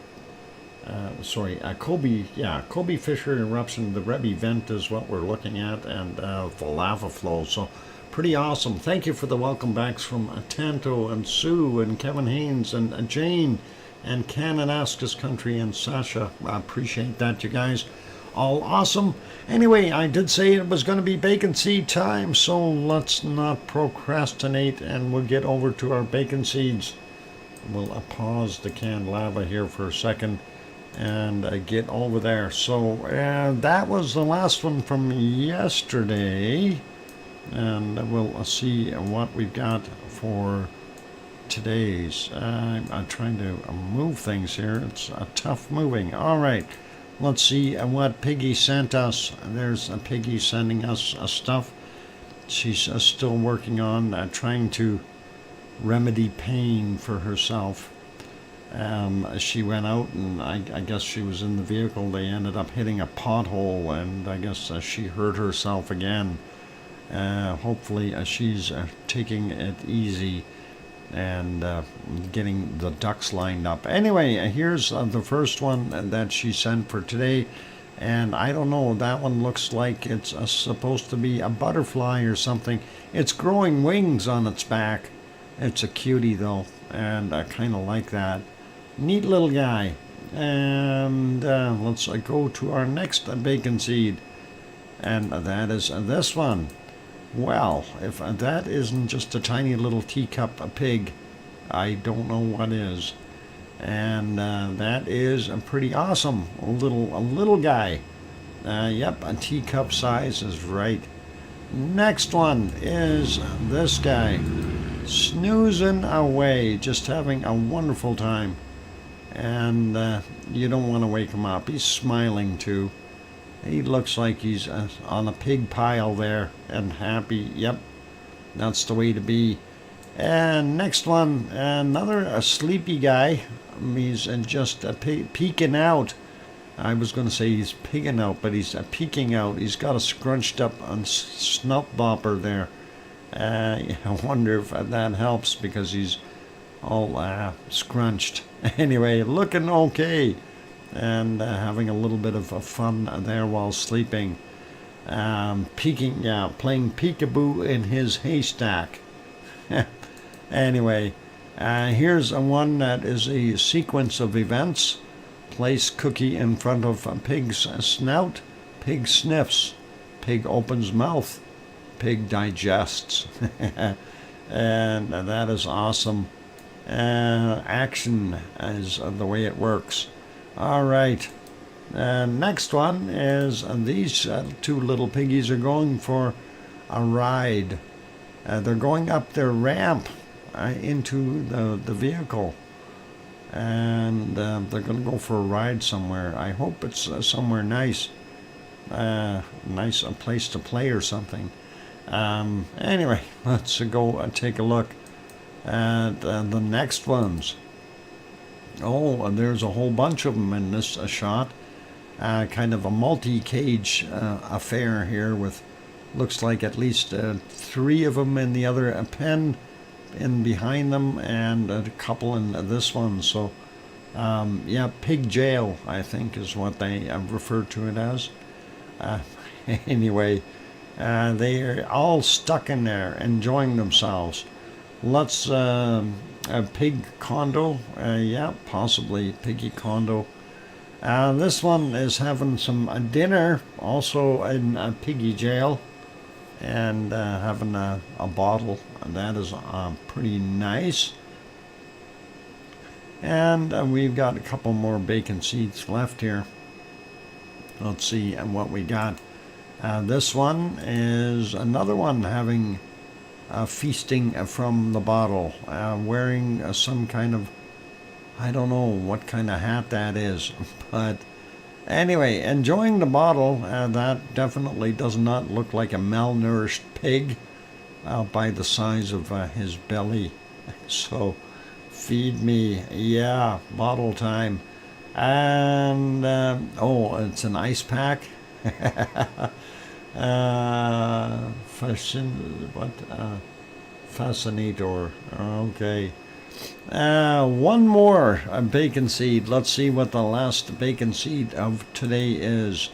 Kobe Fisher eruption. The Rebbe vent is what we're looking at, and the lava flow. So pretty awesome. Thank you for the welcome backs from Tanto and Sue and Kevin Haynes and Jane and Kananaskis Country and Sasha. I appreciate that, you guys. All awesome. Anyway, I did say it was going to be bacon seed time, so let's not procrastinate and we'll get over to our bacon seeds. We'll pause the canned lava here for a second and get over there. So that was the last one from yesterday, and we'll see what we've got for today's. I'm trying to move things here. It's tough moving. All right, let's see what Piggy sent us. There's Piggy sending us stuff. She's still working on trying to remedy pain for herself. She went out, and I guess she was in the vehicle. They ended up hitting a pothole, and I guess she hurt herself again. Hopefully she's taking it easy and getting the ducks lined up. Anyway, here's the first one that she sent for today, and I don't know, that one looks like it's supposed to be a butterfly or something. It's growing wings on its back. It's a cutie though, and I kind of like that. Neat little guy. And let's go to our next bacon seed, and that is this one. Well, if that isn't just a tiny little teacup pig, I don't know what is. And that is pretty awesome. A little guy. Yep, a teacup size is right. Next one is this guy, snoozing away, just having a wonderful time. And you don't want to wake him up. He's smiling too. He looks like he's on a pig pile there and happy. Yep, that's the way to be. And next one, another sleepy guy. He's just peeking out. I was going to say he's pigging out, but he's peeking out. He's got a scrunched up snout bopper there. I wonder if that helps because he's all scrunched. Anyway, looking okay, and having a little bit of fun there while sleeping. Playing peekaboo in his haystack. Anyway, here's one that is a sequence of events. Place cookie in front of a pig's snout. Pig sniffs. Pig opens mouth. Pig digests. And that is awesome. Action is the way it works. All right. Next one is these two little piggies are going for a ride. They're going up their ramp into the vehicle, and they're going to go for a ride somewhere. I hope it's somewhere nice, a place to play or something. Anyway, let's go take a look at the next ones. Oh, there's a whole bunch of them in this shot. Kind of a multi-cage affair here with looks like at least 3 of them in the other pen in behind them, and a couple in this one. So yeah, pig jail I think is what they refer to it as. Anyway, they are all stuck in there enjoying themselves. Let's a pig condo, yeah, possibly piggy condo. This one is having some dinner, also in piggy jail, and having a bottle. That is pretty nice. And we've got a couple more bacon seeds left here. Let's see what we got. This one is another one having feasting from the bottle, wearing some kind of, I don't know what kind of hat that is, but anyway, enjoying the bottle. That definitely does not look like a malnourished pig. by the size of his belly. So feed me, yeah, bottle time. And oh, it's an ice pack. Fascinator. Okay. One more bacon seed. Let's see what the last bacon seed of today is.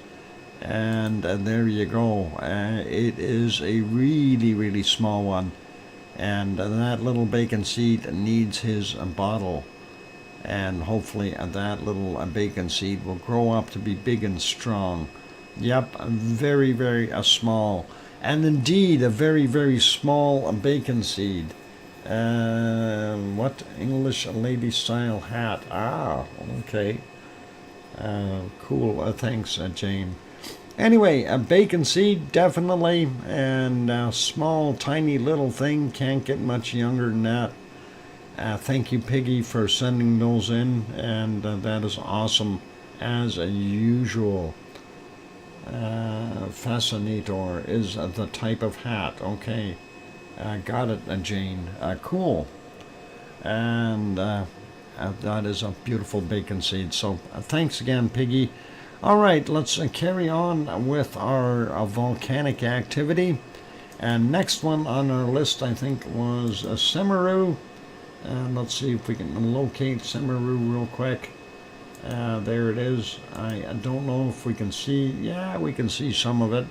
And there you go. It is a really, really small one. And that little bacon seed needs his bottle. And hopefully that little bacon seed will grow up to be big and strong. Yep, very, very small. And indeed, a very, very small bacon seed. What English lady style hat? Ah, okay. Cool. Thanks, Jane. Anyway, a bacon seed, definitely. And a small, tiny little thing. Can't get much younger than that. Thank you, Piggy, for sending those in. And that is awesome, as usual. Fascinator is the type of hat. Okay. Got it, Jane. Cool. And that is a beautiful bacon seed. So thanks again, Piggy. All right, let's carry on with our volcanic activity. And next one on our list, I think, was Semeru. And let's see if we can locate Semeru real quick. There it is. I don't know if we can see. Yeah, we can see some of it.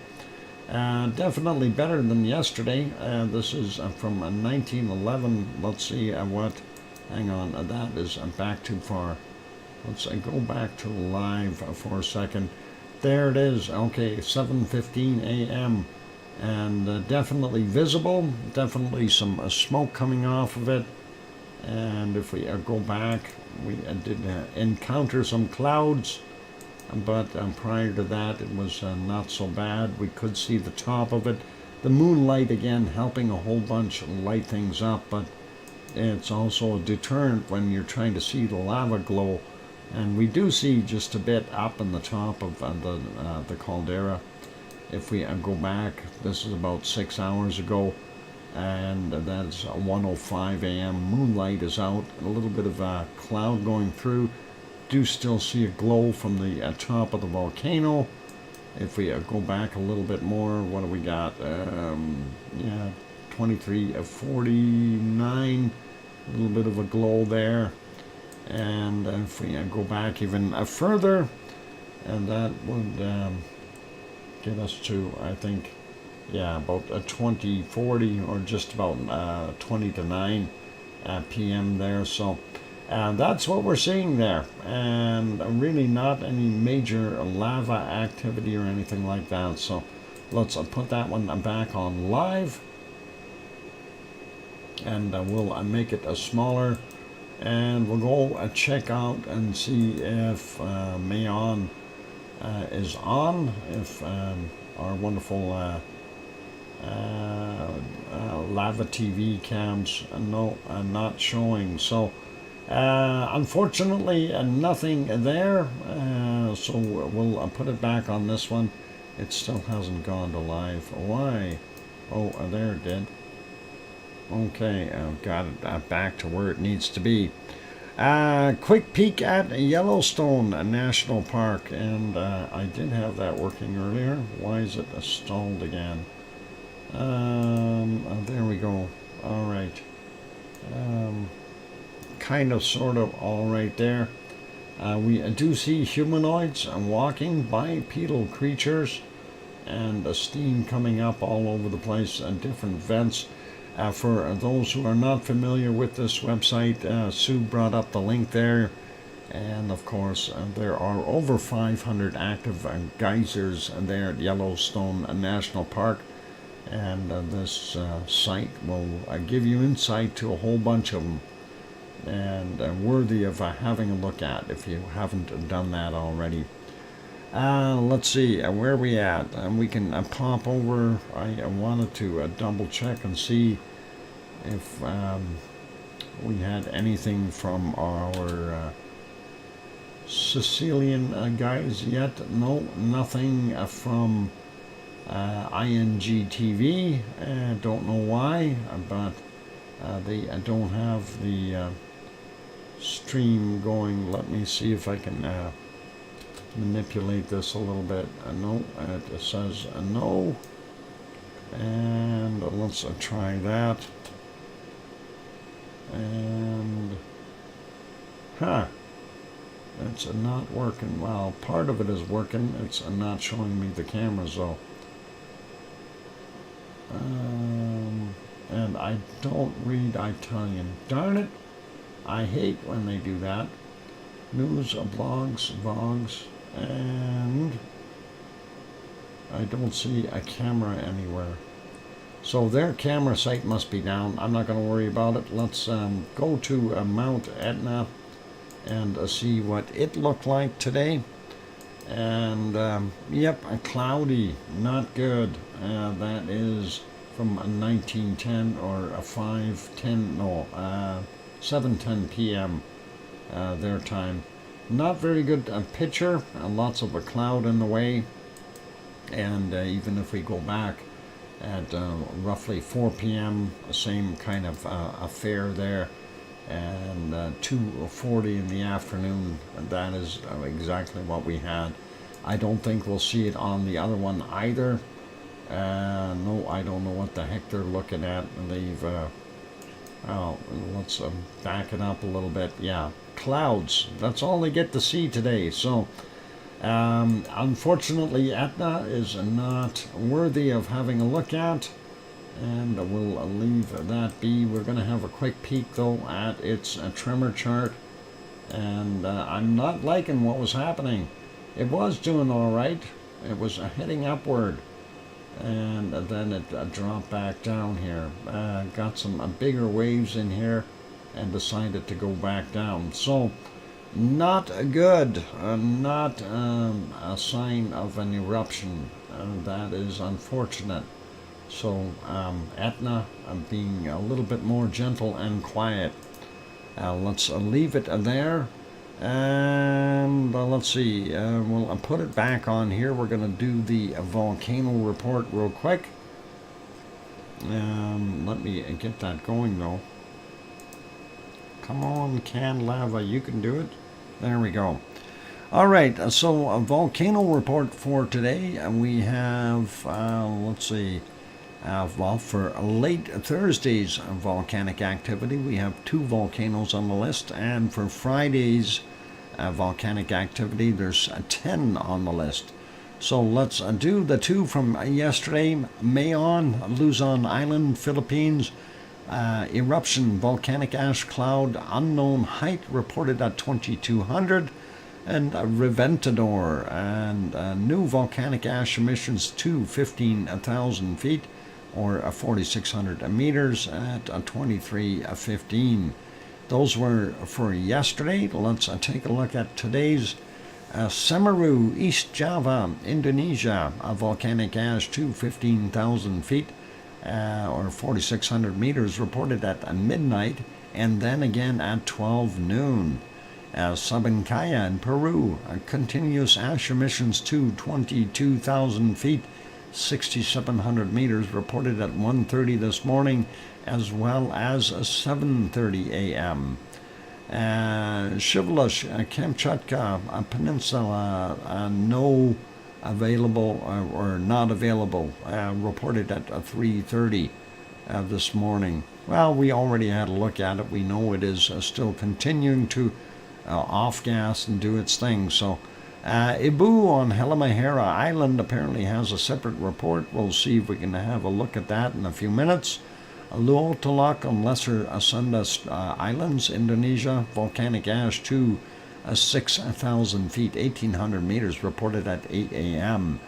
Definitely better than yesterday. This is from 1911. Let's see what. Hang on, that is back too far. Let's go back to live for a second. There it is. Okay, 7:15 a.m. And definitely visible. Definitely some smoke coming off of it. And if we go back, we did encounter some clouds. But prior to that, it was not so bad. We could see the top of it. The moonlight, again, helping a whole bunch light things up, but it's also a deterrent when you're trying to see the lava glow. And we do see just a bit up in the top of the caldera. If we go back, this is about 6 hours ago, and that's 1:05 a.m. Moonlight is out, a little bit of a cloud going through. Do still see a glow from the top of the volcano. If we go back a little bit more, what do we got? Yeah, 23:49, a little bit of a glow there. And if we go back even further, and that would get us to, I think, yeah, about 20:40 or just about 20 to 9 p.m. there. So that's what we're seeing there, and really not any major lava activity or anything like that. So let's put that one back on live, and we'll make it smaller, and we'll go check out and see if Mayon is on, if our wonderful lava TV cams not showing. So unfortunately, nothing there, so we'll put it back on this one. It still hasn't gone to live. Why? Oh, there it did. Okay, I've got it back to where it needs to be. Quick peek at Yellowstone National Park, and I did have that working earlier. Why is it stalled again? There we go. All right. Kind of, sort of, all right there. We do see humanoids walking, bipedal creatures, and steam coming up all over the place, different vents. For those who are not familiar with this website, Sue brought up the link there, and of course there are over 500 active geysers there at Yellowstone National Park, and this site will give you insight to a whole bunch of them, and worthy of having a look at if you haven't done that already. Let's see, where are we at? We can pop over. I wanted to double check and see if we had anything from our Sicilian guys yet. No, nothing from INGTV. Don't know why, but they don't have the stream going. Let me see if I can manipulate this a little bit. No, it says no. And let's try that. And it's not working. Well, part of it is working. It's not showing me the cameras though. And I don't read Italian. Darn it! I hate when they do that. News, blogs, vlogs, and I don't see a camera anywhere. So their camera site must be down. I'm not going to worry about it. Let's go to Mount Etna and see what it looked like today. And yep, cloudy, not good. That is from 1910 or 5:10, no, 7:10 p.m. Their time. Not very good picture. Lots of a cloud in the way. And even if we go back at roughly 4 p.m., same kind of affair there. And 2:40 in the afternoon, that is exactly what we had. I don't think we'll see it on the other one either. No, I don't know what the heck they're looking at. They've well, let's back it up a little bit. Yeah, clouds, that's all they get to see today. So unfortunately, Etna is not worthy of having a look at. And we'll leave that be. We're going to have a quick peek though at its tremor chart, and I'm not liking what was happening. It was doing all right. It was heading upward, and then it dropped back down here. Got some bigger waves in here, and decided to go back down. So not good. Not a sign of an eruption. That is unfortunate. So Etna being a little bit more gentle and quiet. Let's leave it there. And let's see. We'll put it back on here. We're going to do the volcano report real quick. Let me get that going though. Come on, canned lava. You can do it. There we go. All right. So a volcano report for today. We have, let's see. Well, for late Thursday's volcanic activity, we have 2 volcanoes on the list, and for Friday's volcanic activity, there's 10 on the list. So let's do the 2 from yesterday. Mayon, Luzon Island, Philippines, eruption, volcanic ash cloud, unknown height reported at 2200, and Reventador, and new volcanic ash emissions to 15,000 feet. Or 4,600 meters at 2315. Those were for yesterday. Let's take a look at today's Semeru, East Java, Indonesia, volcanic ash to 15,000 feet or 4,600 meters reported at midnight, and then again at 12 noon. Sabancaya in Peru, continuous ash emissions to 22,000 feet. 6,700 meters reported at 1:30 this morning, as well as 7:30 a.m. Shivlish, Kamchatka Peninsula, no available or not available, reported at 3:30 this morning. Well, we already had a look at it. We know it is still continuing to off gas and do its thing. So Ibu on Halmahera Island apparently has a separate report. We'll see if we can have a look at that in a few minutes. Luotolak on Lesser Sunda Islands, Indonesia, volcanic ash to 6,000 feet, 1,800 meters reported at 8 a.m.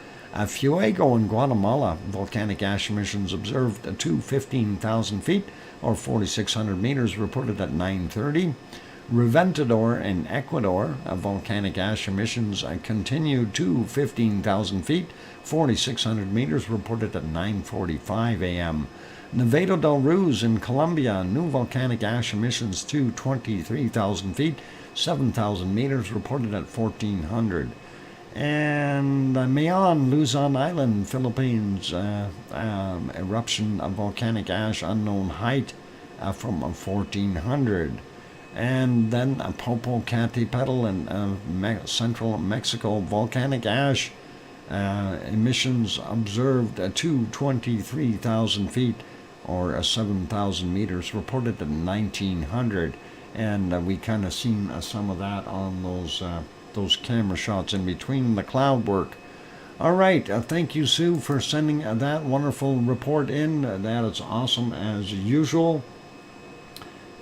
Fuego in Guatemala, volcanic ash emissions observed to 15,000 feet or 4,600 meters reported at 9:30. Reventador in Ecuador, volcanic ash emissions continued to 15,000 feet, 4,600 meters reported at 9:45 a.m. Nevado del Ruiz in Colombia, new volcanic ash emissions to 23,000 feet, 7,000 meters reported at 1,400. And Mayon, Luzon Island, Philippines, eruption of volcanic ash, unknown height, from 1400. And then Popocatepetl in central Mexico, volcanic ash emissions observed to 23,000 feet or 7,000 meters, reported in 1900. And we kind of seen some of that on those camera shots in between the cloud work. All right, thank you, Sue, for sending that wonderful report in. That is awesome as usual.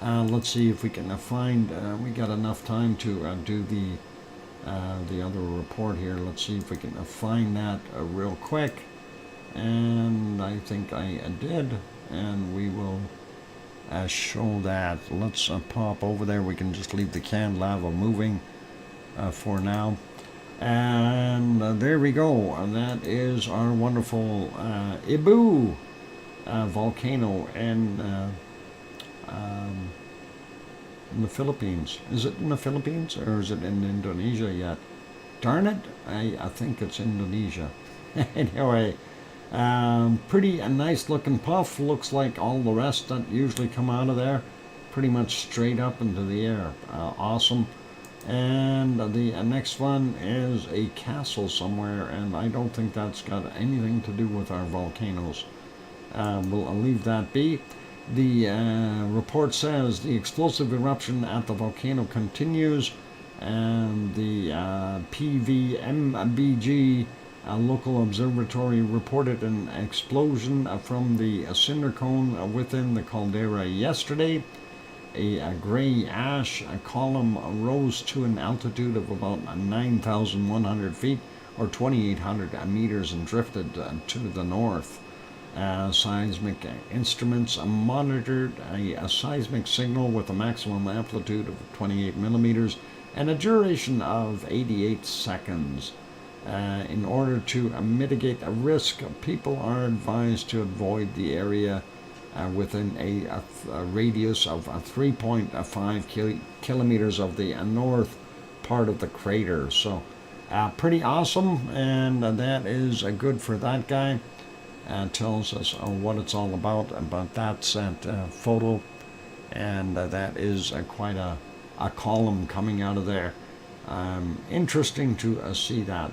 Let's see if we can find. We got enough time to do the other report here. Let's see if we can find that real quick. And I think I did, and we will show that. Let's pop over there. We can just leave the canned lava moving for now. And there we go. That is our wonderful Ibu volcano in the Philippines. Is it in the Philippines or is it in Indonesia yet? Darn it, I think it's Indonesia. Anyway, pretty nice looking puff. Looks like all the rest that usually come out of there. Pretty much straight up into the air. Awesome. And the next one is a castle somewhere, and I don't think that's got anything to do with our volcanoes. I'll leave that be. The report says the explosive eruption at the volcano continues, and the PVMBG local observatory reported an explosion from the cinder cone within the caldera yesterday. A gray ash column rose to an altitude of about 9,100 feet or 2,800 meters and drifted to the north. Seismic instruments monitored a seismic signal with a maximum amplitude of 28 millimeters and a duration of 88 seconds. In order to mitigate a risk, people are advised to avoid the area within a radius of 3.5 kilometers of the north part of the crater. So pretty awesome, and that is good for that guy. Tells us what it's all about. But that's that photo, and that is quite a column coming out of there. Interesting to see that.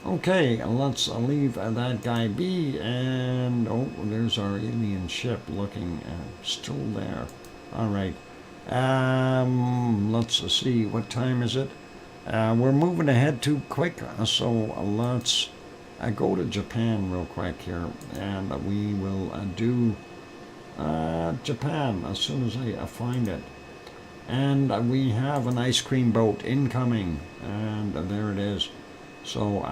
Okay, let's leave that guy be, and oh, there's our alien ship looking still there. All right, let's see, what time is it? We're moving ahead too quick, so let's go to Japan real quick here, and we will do Japan as soon as I find it. And we have an ice cream boat incoming, and there it is. So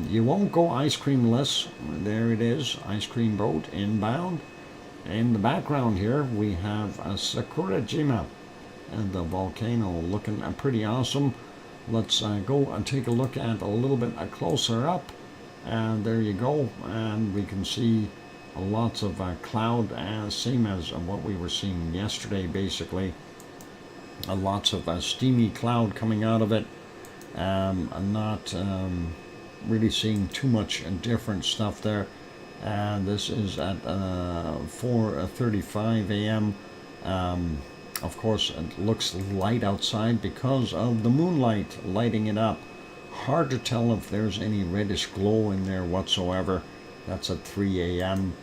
you won't go ice creamless. There it is, ice cream boat inbound. In the background here we have Sakurajima and the volcano looking pretty awesome. Let's go and take a look at a little bit closer up. And there you go, and we can see lots of cloud, same as what we were seeing yesterday basically. Lots of steamy cloud coming out of it. I'm not really seeing too much different stuff there. This is at 4:35 a.m. Of course, it looks light outside because of the moonlight lighting it up. Hard to tell if there's any reddish glow in there whatsoever. That's at 3 a.m.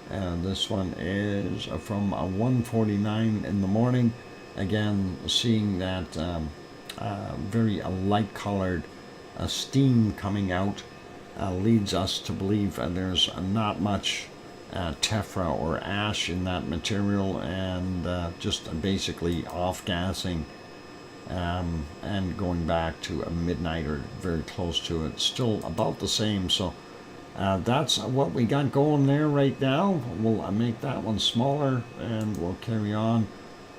And this one is from 1:49 in the morning. Again, seeing that very light colored steam coming out leads us to believe there's not much tephra or ash in that material, and just basically off-gassing and going back to a midnight or very close to it. Still about the same. So that's what we got going there right now. We'll make that one smaller and we'll carry on.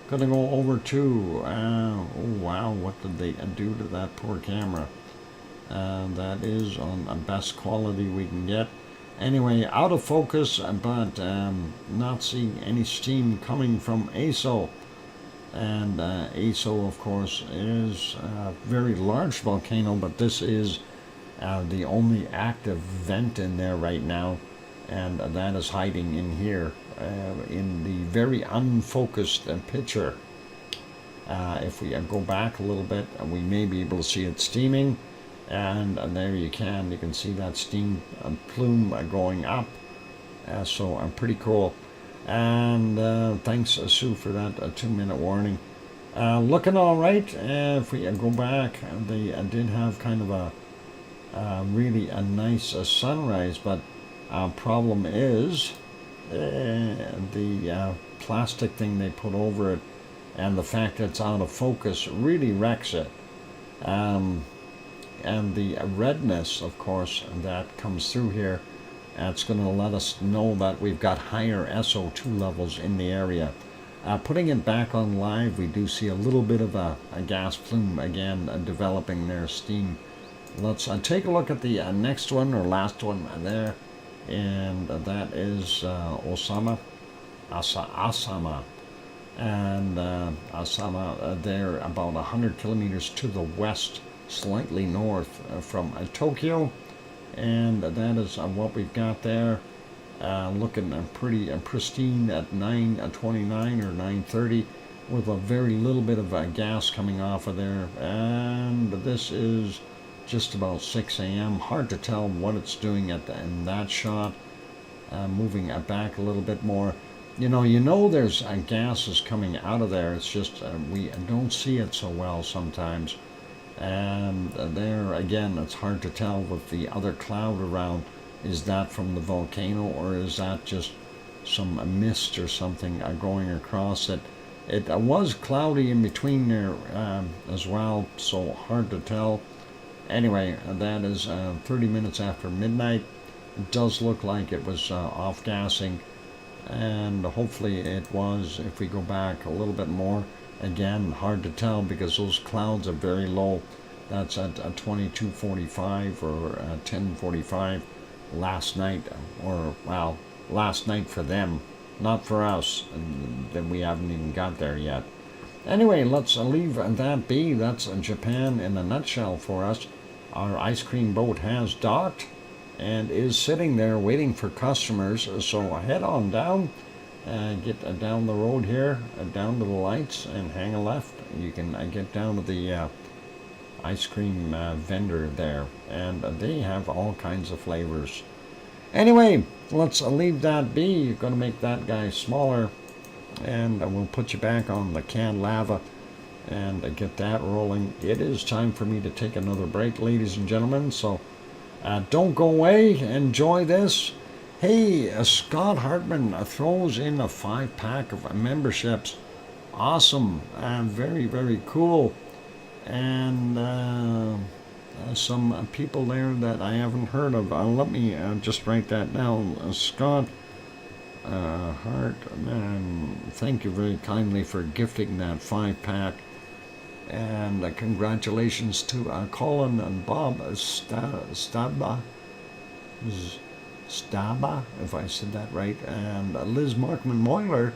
Gonna go over to, oh wow, what did they do to that poor camera? That is on the best quality we can get. Anyway, out of focus, but not seeing any steam coming from ASO. And ASO, of course, is a very large volcano, but this is the only active vent in there right now, and that is hiding in here in the very unfocused picture. If we go back a little bit, we may be able to see it steaming, and there you can see that steam plume going up. So pretty cool. And thanks, Sue, for that 2-minute warning. Looking all right. If we go back, they did have kind of really a nice sunrise, but problem is the plastic thing they put over it and the fact that it's out of focus really wrecks it. And the redness, of course, that comes through here, it's going to let us know that we've got higher SO2 levels in the area. Putting it back on live, we do see a little bit of a gas plume again developing there, steam. Let's take a look at the next one, or last one there, and that is Asama. And Asama, they're about 100 kilometers to the west, slightly north from Tokyo, and that is what we've got there. Looking pretty pristine at 9:29 or 9:30, with a very little bit of gas coming off of there. And this is just about 6 a.m. Hard to tell what it's doing in that shot. Moving it back a little bit more. You know there's gases coming out of there. It's just we don't see it so well sometimes. And there again, it's hard to tell with the other cloud around. Is that from the volcano, or is that just some mist or something going across it? It was cloudy in between there as well, so hard to tell. Anyway, that is 30 minutes after midnight. It does look like it was off-gassing, and hopefully it was. If we go back a little bit more, again, hard to tell because those clouds are very low. That's at 22:45 or 10:45 last night, or well, last night for them, not for us, and then we haven't even got there yet. Anyway, let's leave that be. That's Japan in a nutshell for us. Our ice cream boat has docked and is sitting there waiting for customers, so head on down, get down the road here, down to the lights, and hang a left. You can get down to the ice cream vendor there, and they have all kinds of flavors. Anyway, let's leave that be. You're going to make that guy smaller, and we'll put you back on the canned lava and get that rolling. It is time for me to take another break, ladies and gentlemen, so don't go away. Enjoy this. Hey, Scott Hartman throws in a 5-pack of memberships. Awesome. Very, very cool. And some people there that I haven't heard of. Let me just write that down. Scott Hartman, thank you very kindly for gifting that 5-pack. And congratulations to Colin and Bob Staba, if I said that right, and Liz Markman Moyler,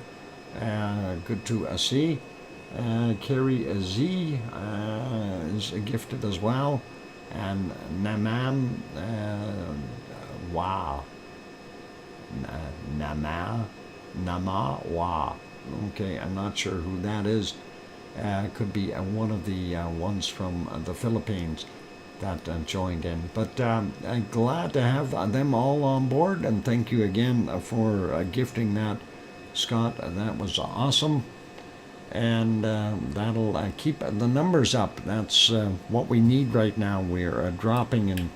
good to see. Carrie Z is gifted as well, and Namam Wa Nama Wa. Okay, I'm not sure who that is. Could be one of the ones from the Philippines that joined in. But glad to have them all on board, and thank you again for gifting that, Scott. That was awesome. And that'll keep the numbers up. That's what we need right now. We're dropping in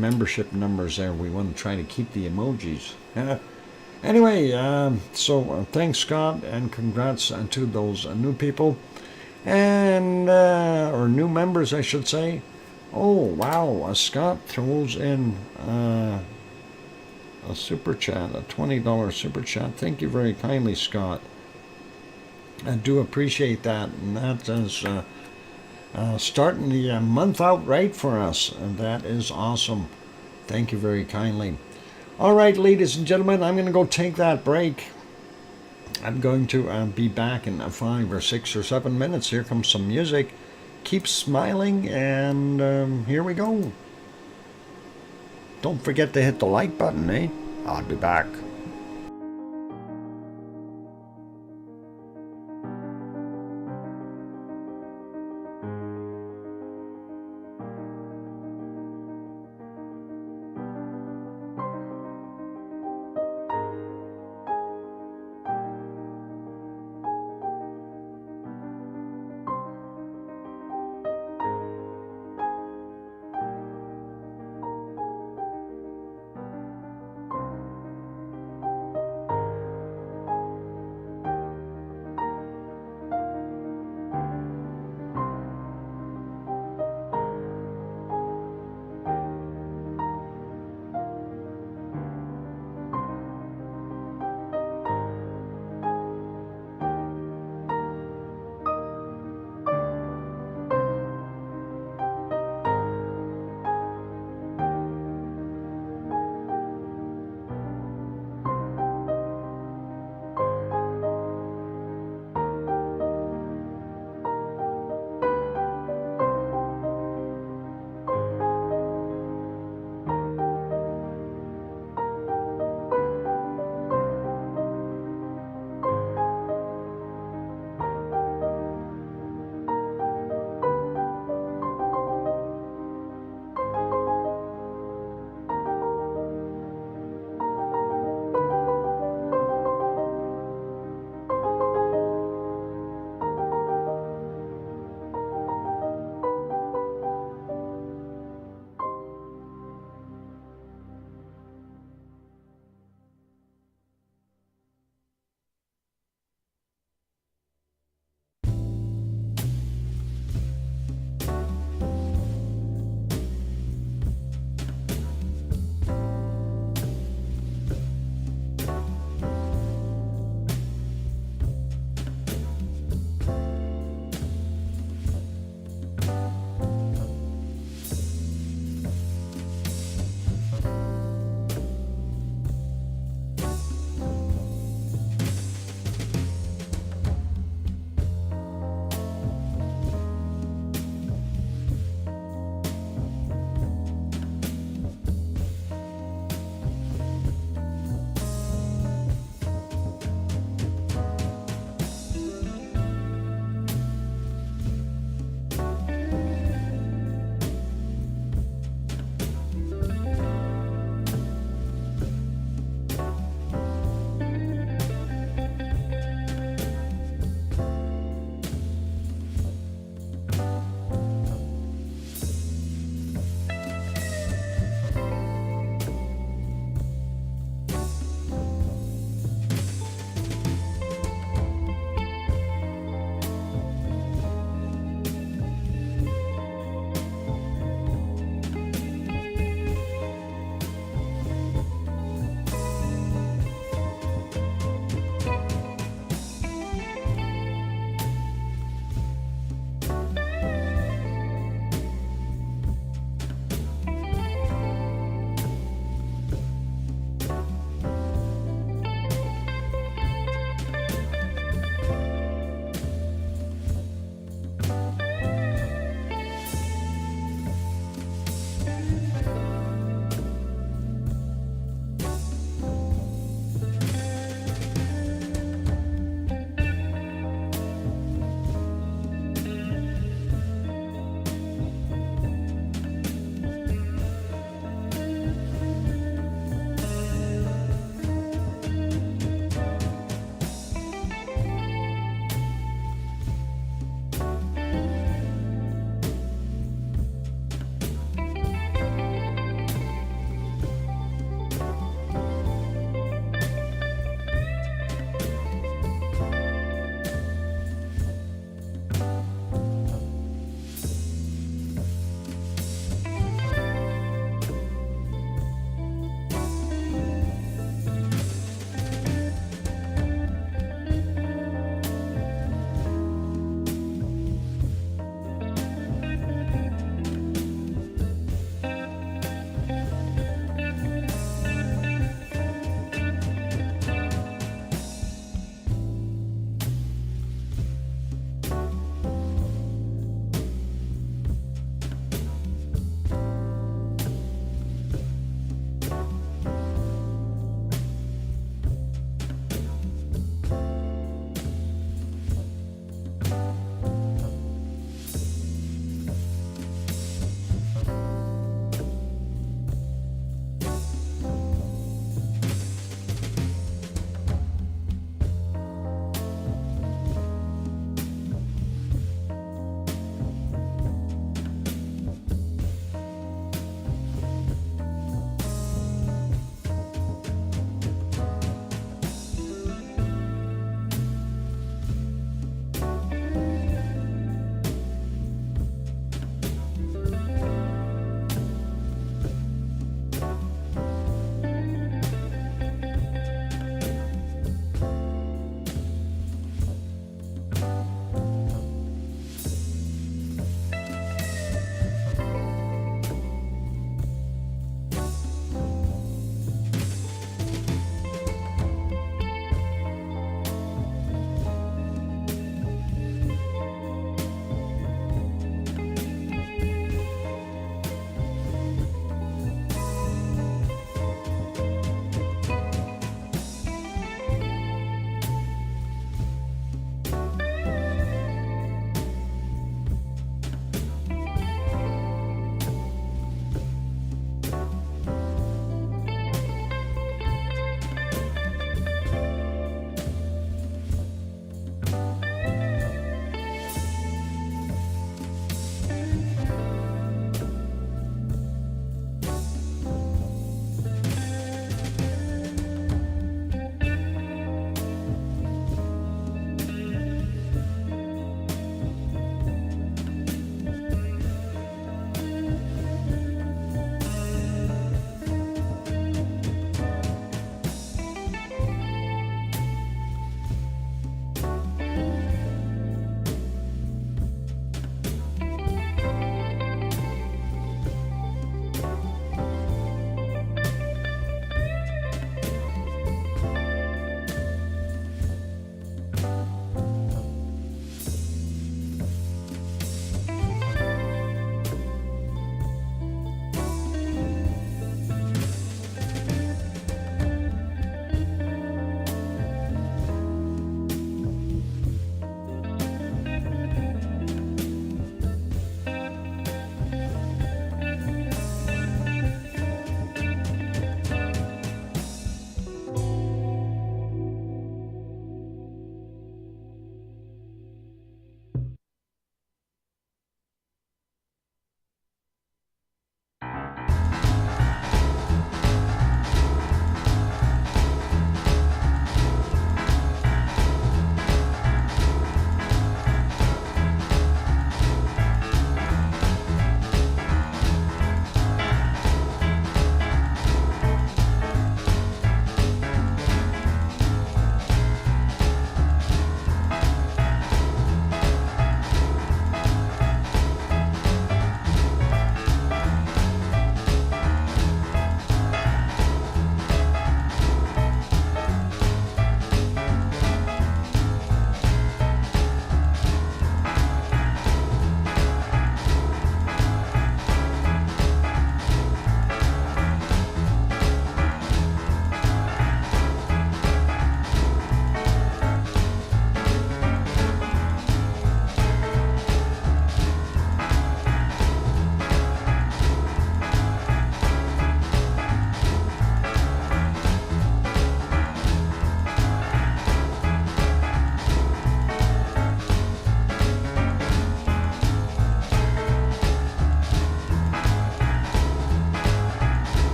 membership numbers there. We want to try to keep the emojis. Anyway, so thanks, Scott, and congrats to those new people. And, or new members, I should say. Oh, wow, Scott throws in a super chat, a $20 super chat. Thank you very kindly, Scott. I do appreciate that, and that is starting the month out right for us, and that is awesome. Thank you very kindly. All right, ladies and gentlemen, I'm going to go take that break. I'm going to be back in 5 or 6 or 7 minutes. Here comes some music. Keep smiling, and here we go. Don't forget to hit the like button, eh? I'll be back.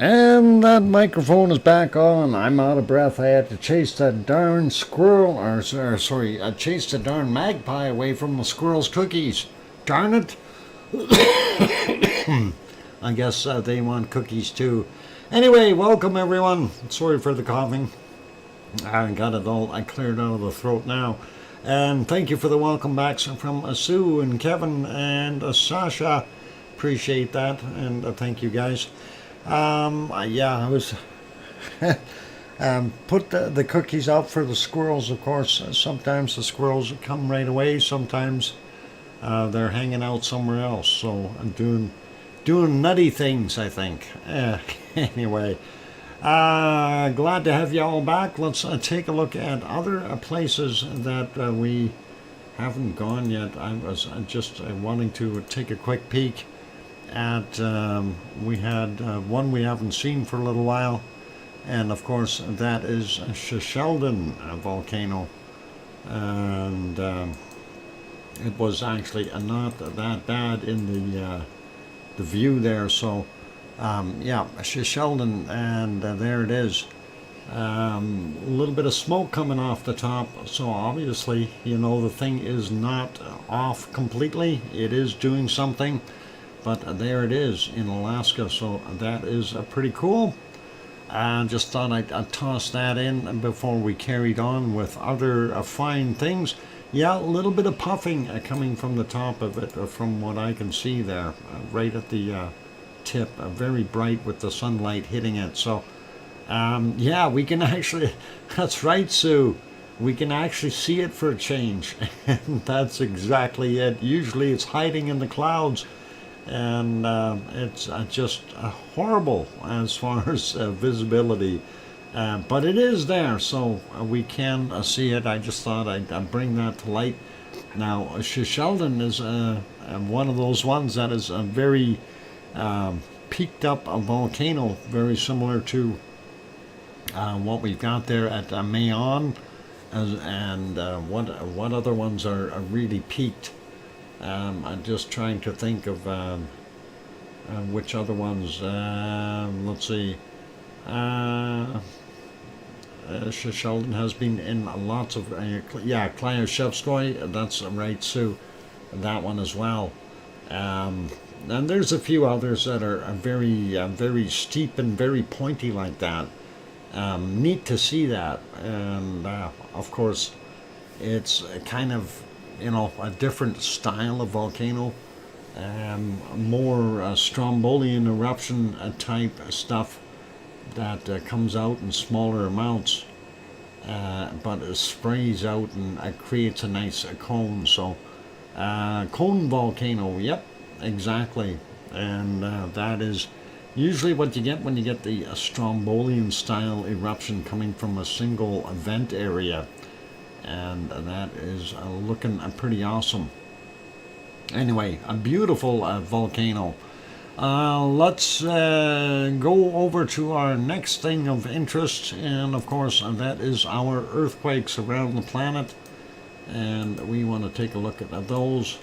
And that microphone is back on. I'm out of breath. I had to chase that darn squirrel, I chased the darn magpie away from the squirrel's cookies. Darn it. I guess they want cookies too. Anyway, welcome everyone. Sorry for the coughing. I got it all, I cleared out of the throat now. And thank you for the welcome backs from Sue and Kevin and Sasha. Appreciate that, and thank you guys. Yeah, I was put the cookies out for the squirrels, of course. Sometimes the squirrels come right away. Sometimes they're hanging out somewhere else. So I'm doing nutty things, I think. Anyway, glad to have you all back. Let's take a look at other places that we haven't gone yet. I was just wanting to take a quick peek at, we had one we haven't seen for a little while, and of course that is Shishaldin volcano, and it was actually not that bad in the view there. So yeah, Shishaldin, and there it is. A little bit of smoke coming off the top, so obviously, you know, the thing is not off completely. It is doing something. But there it is in Alaska, so that is pretty cool. I just thought I'd toss that in before we carried on with other fine things. Yeah, a little bit of puffing coming from the top of it, from what I can see there, right at the tip, very bright with the sunlight hitting it. So, yeah, we can actually, that's right, Sue, we can actually see it for a change. And that's exactly it. Usually it's hiding in the clouds. And it's just horrible as far as visibility, but it is there, so we can see it. I just thought I'd bring that to light. Now, Shishaldin is one of those ones that is a very peaked up volcano, very similar to what we've got there at Mayon, and what other ones are really peaked. I'm just trying to think of which other ones. Let's see. Shishaldin has been in lots of, yeah, Klyashevskoy, that's right, Sue, that one as well. And there's a few others that are very steep and very pointy like that. Neat to see that, and of course, it's kind of, you know, a different style of volcano, more Strombolian eruption type stuff that comes out in smaller amounts, but it sprays out and creates a nice cone. So cone volcano, yep, exactly. And that is usually what you get when you get the Strombolian style eruption coming from a single vent area. And that is looking pretty awesome. Anyway, a beautiful volcano. Let's go over to our next thing of interest, and of course that is our earthquakes around the planet, and we want to take a look at those.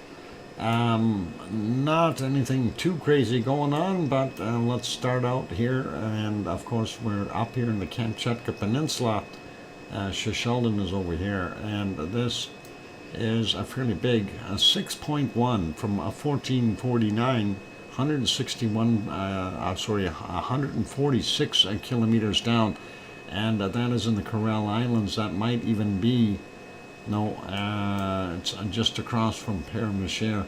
Not anything too crazy going on, but let's start out here, and of course we're up here in the Kamchatka Peninsula. Shishaldin is over here, and this is a fairly big 6.1 from 1449, 146 kilometers down, and that is in the Coral Islands. That might even be, no, it's just across from Père Michel,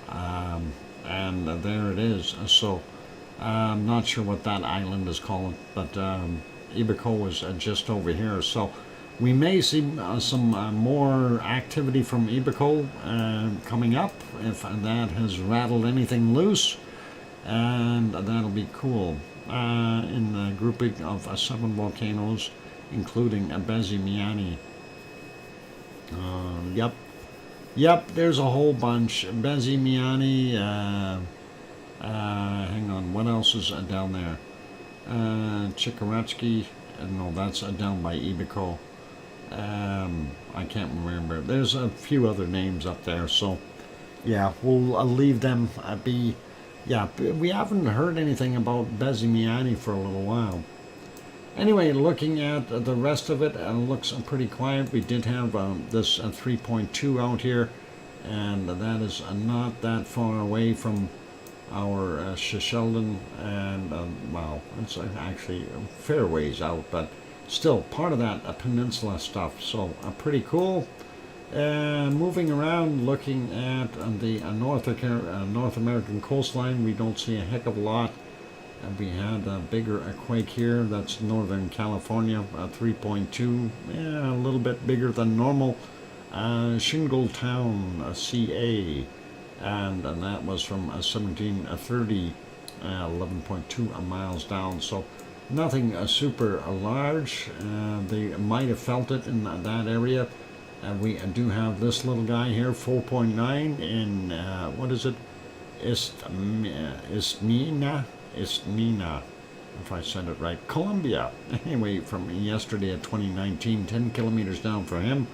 and there it is. So I'm not sure what that island is called, but Ibico is just over here, so we may see some more activity from Ibico coming up, if that has rattled anything loose, and that'll be cool. In the grouping of 7 volcanoes, including Bezimiani. Yep, there's a whole bunch. Bezimiani, hang on, what else is down there? Chikoretsky, no, that's down by Ibico. I can't remember. There's a few other names up there, so yeah, we'll leave them be. Yeah, we haven't heard anything about Bezimiani for a little while. Anyway, looking at the rest of it, it looks pretty quiet. We did have this 3.2 out here, and that is not that far away from our Shishaldin, and well, it's actually a fair ways out, but still part of that peninsula stuff. So pretty cool. And moving around, looking at the North American coastline, we don't see a heck of a lot. We had a bigger quake here. That's Northern California, 3.2, yeah, a little bit bigger than normal. Shingletown, CA, and that was from 1730, 11.2 miles down. So nothing super large. They might have felt it in that area. We do have this little guy here, 4.9 in, what is it? Istmina, if I said it right, Colombia. Anyway, from yesterday at 2019, 10 kilometers down for him.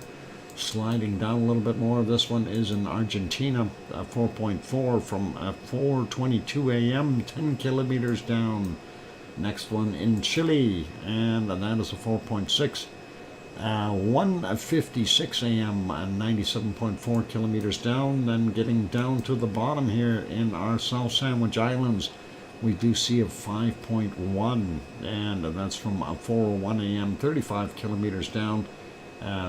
Sliding down a little bit more. This one is in Argentina, 4.4 from 4:22 a.m., 10 kilometers down. Next one in Chile, and that is a 4.6. 1:56 a.m. and 97.4 kilometers down. Then getting down to the bottom here in our South Sandwich Islands, we do see a 5.1, and that's from 4:01 a.m. 35 kilometers down.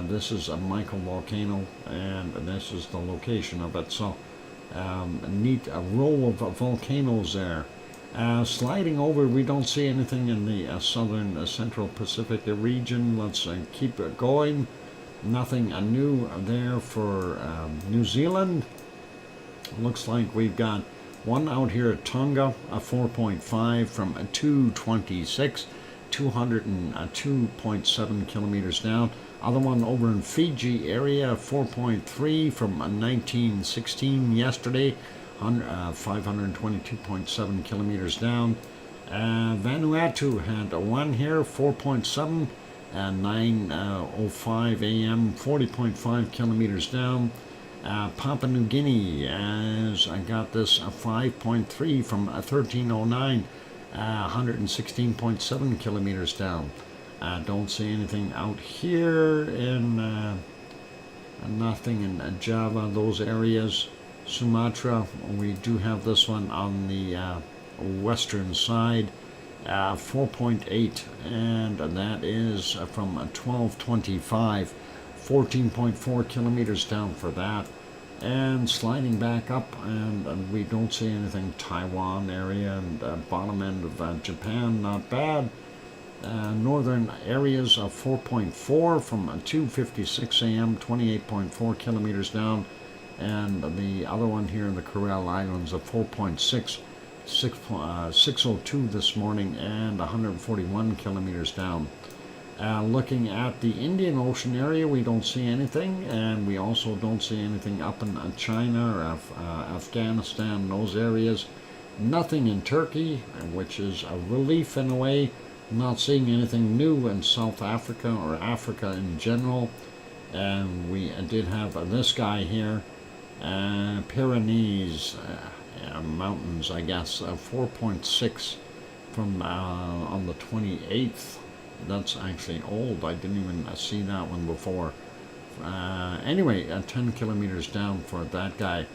This is a microvolcano, and this is the location of it. So a neat row of volcanoes there. Sliding over, we don't see anything in the southern Central Pacific region. Let's keep it going. Nothing new there for New Zealand. Looks like we've got one out here at Tonga, a 4.5 from 226, 202.7 kilometers down. Other one over in Fiji area, 4.3 from 1916 yesterday, 522.7 kilometers down. Vanuatu had a one here, 4.7, 9:05 a.m., 40.5 kilometers down. Papua New Guinea, as I got this, 5.3 from 1309, 116.7 kilometers down. Don't see anything out here in nothing in Java, those areas. Sumatra, we do have this one on the western side, 4.8, and that is from 1225, 14.4 kilometers down for that. And sliding back up, and we don't see anything. Taiwan area and bottom end of Japan, not bad. Northern areas of 4.4 from 2:56 a.m., 28.4 kilometers down. And the other one here in the Kuril Islands of 4.6, 6:02 this morning, and 141 kilometers down. Looking at the Indian Ocean area, we don't see anything, and we also don't see anything up in China or Afghanistan, those areas. Nothing in Turkey, which is a relief in a way. Not seeing anything new in South Africa or Africa in general. And we did have this guy here, Pyrenees Mountains, I guess, 4.6 from on the 28th. That's actually old. I didn't even see that one before. Anyway, 10 kilometers down for that guy.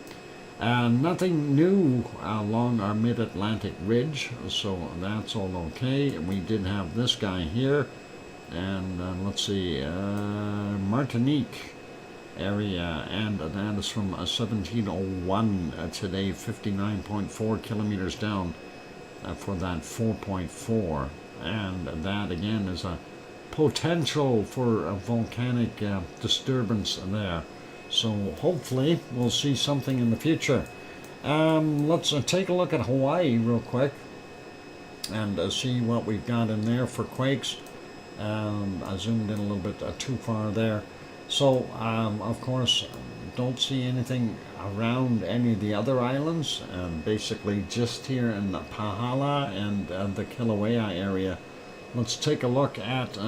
Nothing new along our mid-Atlantic ridge, so that's all okay. We did have this guy here, and let's see, Martinique area, and that is from 1701 today, 59.4 kilometers down for that 4.4. And that again is a potential for a volcanic disturbance there. So hopefully we'll see something in the future. Let's take a look at Hawaii real quick and see what we've got in there for quakes. I zoomed in a little bit too far there. So of course don't see anything around any of the other islands, basically just here in the Pahala and the Kilauea area. Let's take a look at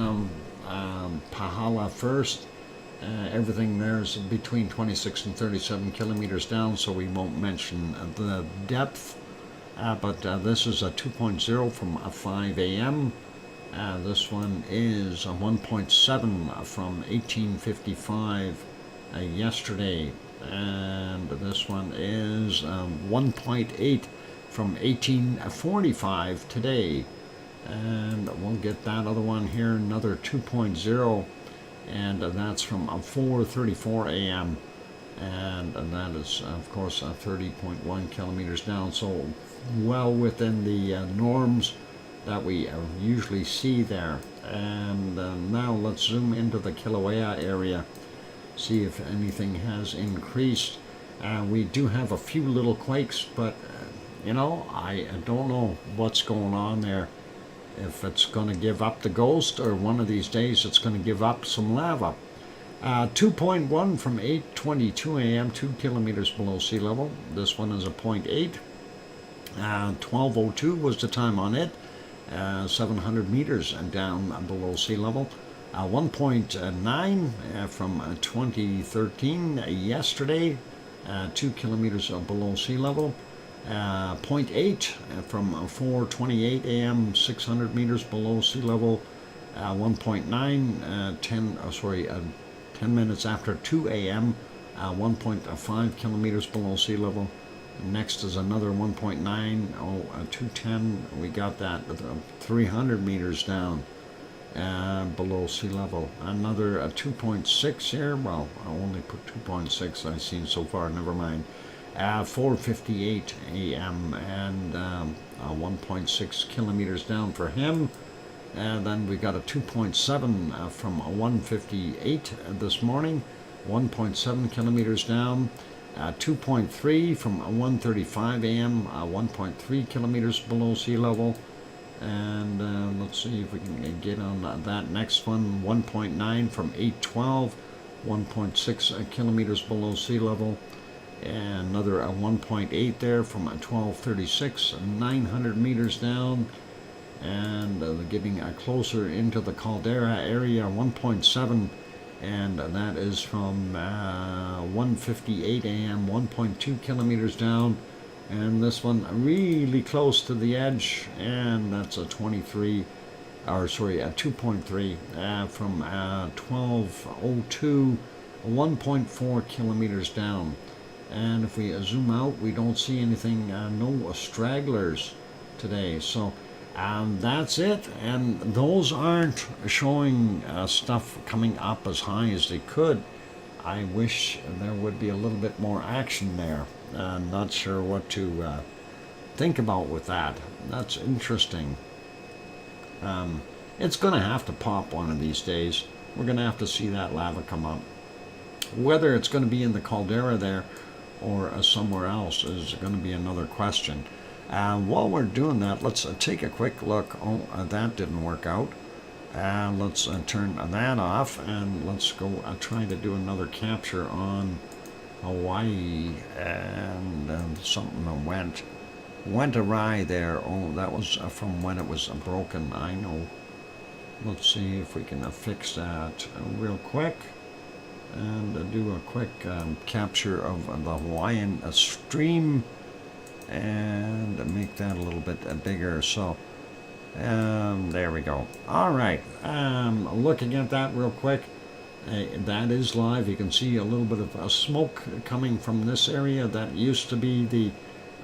Pahala first. Everything there is between 26 and 37 kilometers down, so we won't mention the depth. but this is a 2.0 from 5 a.m. This one is a 1.7 from 1855 yesterday, and this one is 1.8 from 1845 today. And we'll get that other one here, another 2.0, and that's from 4:34 a.m. and that is, of course, 30.1 kilometers down, so well within the norms that we usually see there. And now let's zoom into the Kilauea area, see if anything has increased. We do have a few little quakes, but you know, I don't know what's going on there. If it's going to give up the ghost, or one of these days it's going to give up some lava. 2.1 from 8:22 a.m., 2 kilometers below sea level. This one is a 0.8. 12:02 was the time on it. 700 meters down below sea level. 1.9 from 2013 yesterday. 2 kilometers below sea level. 0.8 from 4:28 a.m., 600 meters below sea level. 1.9 10 minutes after 2 a.m., 1.5 kilometers below sea level. Next is another 1.9, 210. We got that 300 meters down below sea level. Another 2.6 here. Well, I only put 2.6 I've seen so far, never mind. 4:58 a.m. and 1.6 kilometers down for him. And then we got a 2.7 from 1:58 this morning, 1.7 kilometers down. 2.3 from 1:35 a.m., 1.3 kilometers below sea level. And let's see if we can get on that next one. 1.9 from 8:12, 1.6 kilometers below sea level. And another 1.8 there from 12:36, 900 meters down. And getting closer into the caldera area, 1.7, and that is from 1:58 a.m., 1.2 kilometers down. And this one really close to the edge, and that's a 2.3 from 12:02, 1.4 kilometers down. And if we zoom out, we don't see anything, no stragglers today. So that's it, and those aren't showing stuff coming up as high as they could. I wish there would be a little bit more action there. I'm not sure what to think about with that. That's interesting. It's going to have to pop one of these days. We're going to have to see that lava come up. Whether it's going to be in the caldera there or somewhere else is going to be another question. While we're doing that, let's take a quick look. Oh, that didn't work out. Let's turn that off, and let's go try to do another capture on Hawaii. And something went awry there. Oh, that was from when it was broken, I know. Let's see if we can fix that real quick and do a quick capture of the Hawaiian stream and make that a little bit bigger. So there we go. All right, looking at that real quick, that is live. You can see a little bit of smoke coming from this area. That used to be the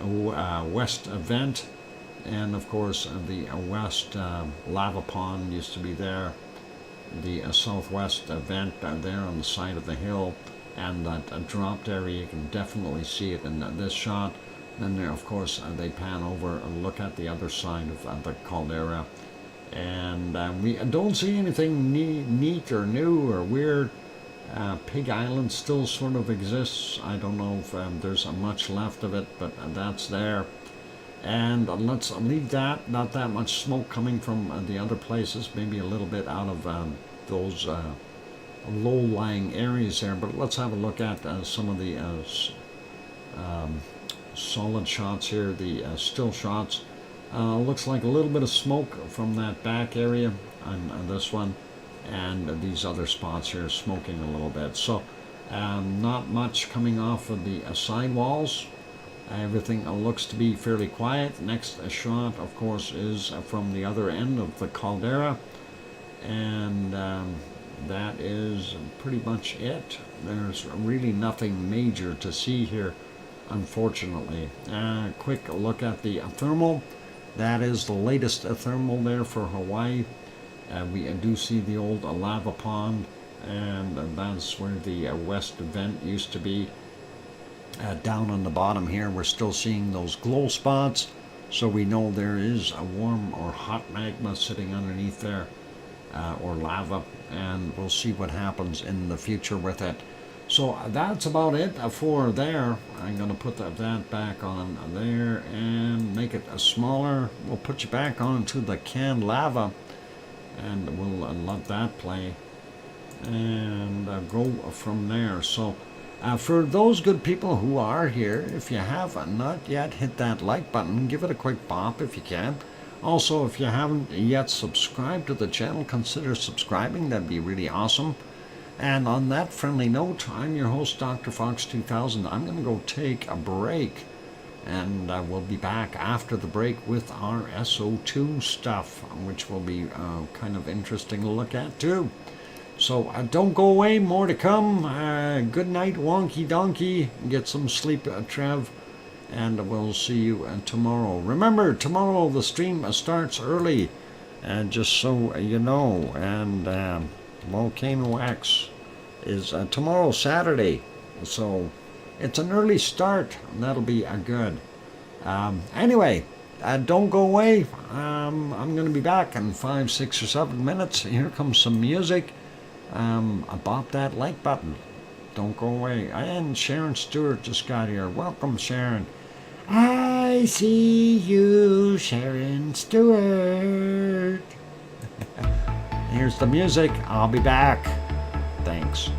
west vent, and of course the west lava pond used to be there. The southwest vent there on the side of the hill, and that dropped area, you can definitely see it in this shot. Then there, of course, they pan over and look at the other side of the caldera, and we don't see anything neat or new or weird. Pig Island still sort of exists. I don't know if there's much left of it, but that's there. And let's leave that. Not that much smoke coming from the other places, maybe a little bit out of those low-lying areas there. But let's have a look at some of the solid shots here, the still shots. Looks like a little bit of smoke from that back area on this one, and these other spots here smoking a little bit. So not much coming off of the side walls. Everything looks to be fairly quiet. Next shot, of course, is from the other end of the caldera, and that is pretty much it. There's really nothing major to see here, unfortunately. Quick look at the thermal. That is the latest thermal there for Hawaii. We do see the old lava pond, and that's where the west vent used to be. Down on the bottom here, we're still seeing those glow spots, so we know there is a warm or hot magma sitting underneath there, or lava, and we'll see what happens in the future with it. So that's about it for there. I'm going to put that back on there and make it smaller. We'll put you back onto the canned lava, and we'll let that play and go from there. So for those good people who are here, if you have not yet hit that like button, give it a quick bop if you can. Also, if you haven't yet subscribed to the channel, consider subscribing. That'd be really awesome. And on that friendly note, I'm your host, DrFox2000. I'm going to go take a break, and we'll be back after the break with our SO2 stuff, which will be kind of interesting to look at too. So don't go away, more to come. Good night, wonky donkey. Get some sleep, Trev, and we'll see you tomorrow. Remember, tomorrow the stream starts early, just so you know, and VolcanoX is tomorrow, Saturday, so it's an early start, and that'll be good. Anyway, don't go away. I'm going to be back in 5, 6, or 7 minutes. Here comes some music. Bop that like button. Don't go away. And Sharon Stewart just got here. Welcome, Sharon. I see you, Sharon Stewart. Here's the music. I'll be back. Thanks.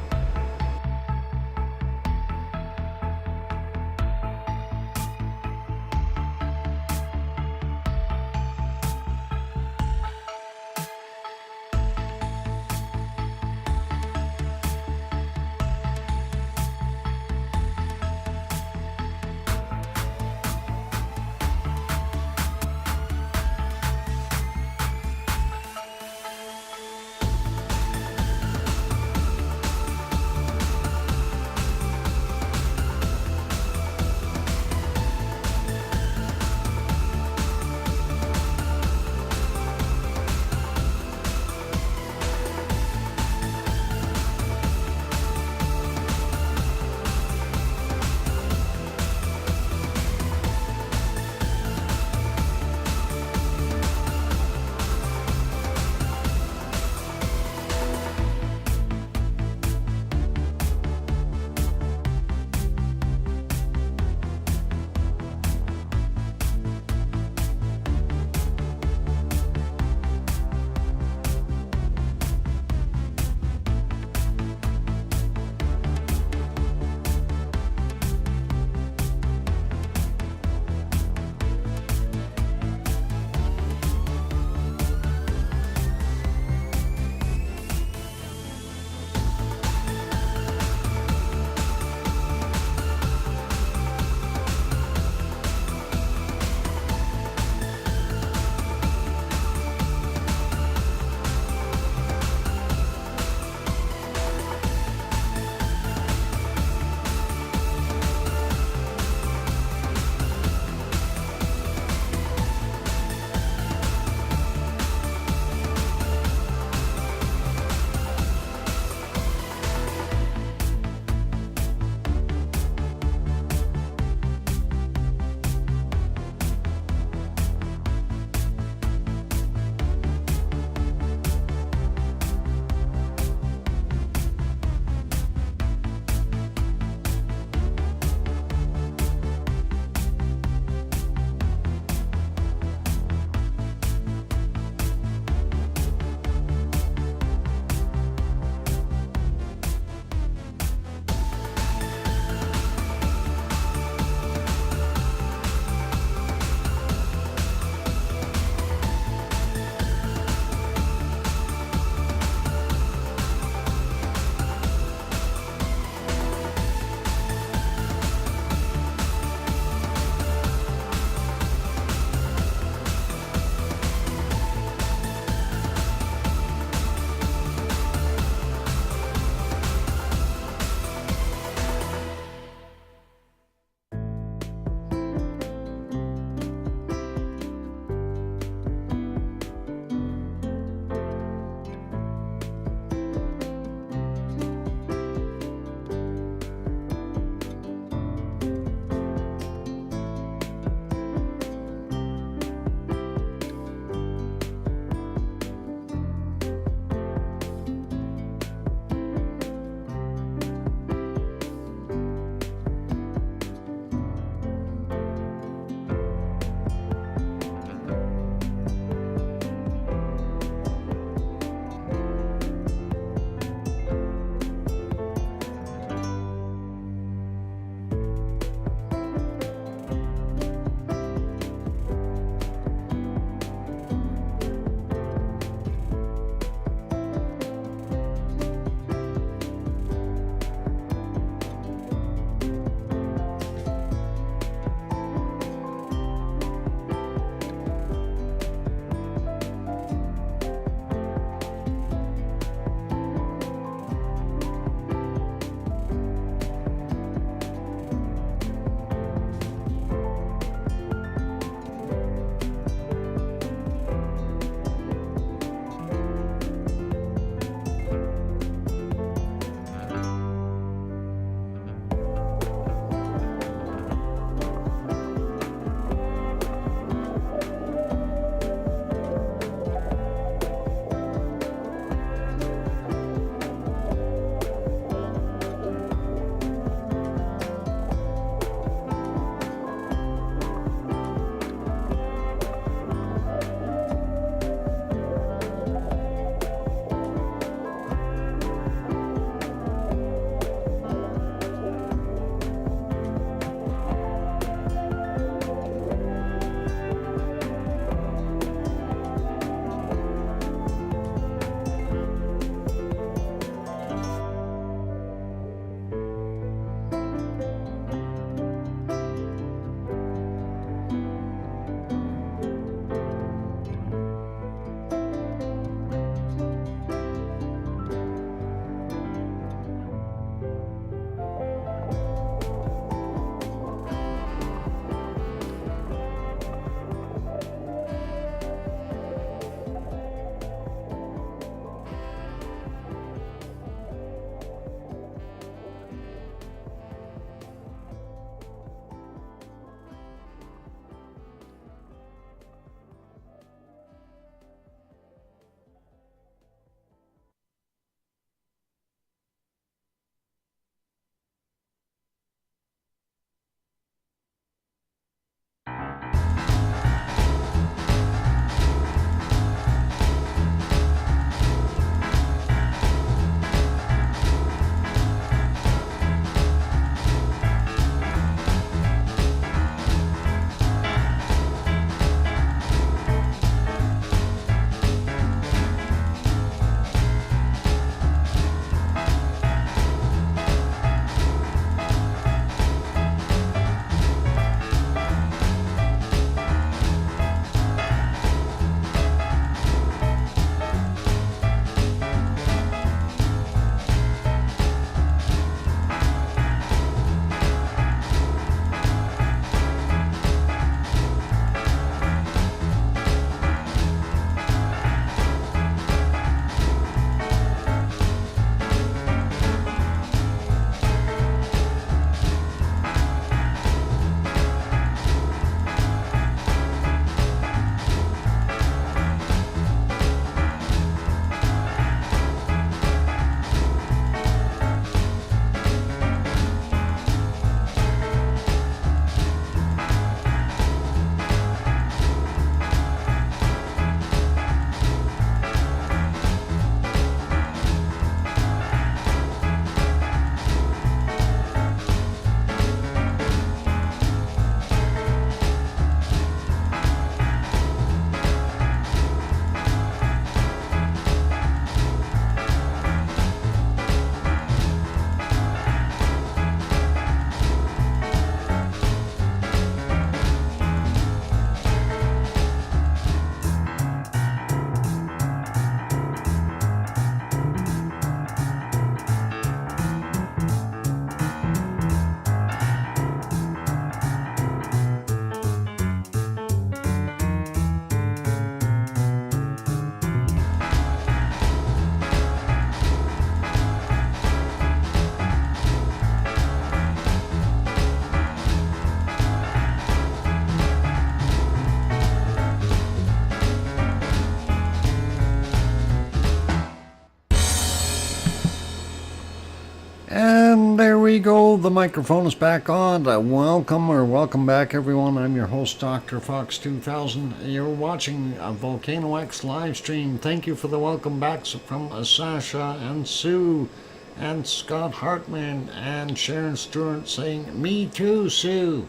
And there we go. The microphone is back on. Welcome back, everyone. I'm your host, DrFox2000. You're watching a VolcanoX live stream. Thank you for the welcome backs from Sasha and Sue and Scott Hartman and Sharon Stewart saying, "Me too, Sue."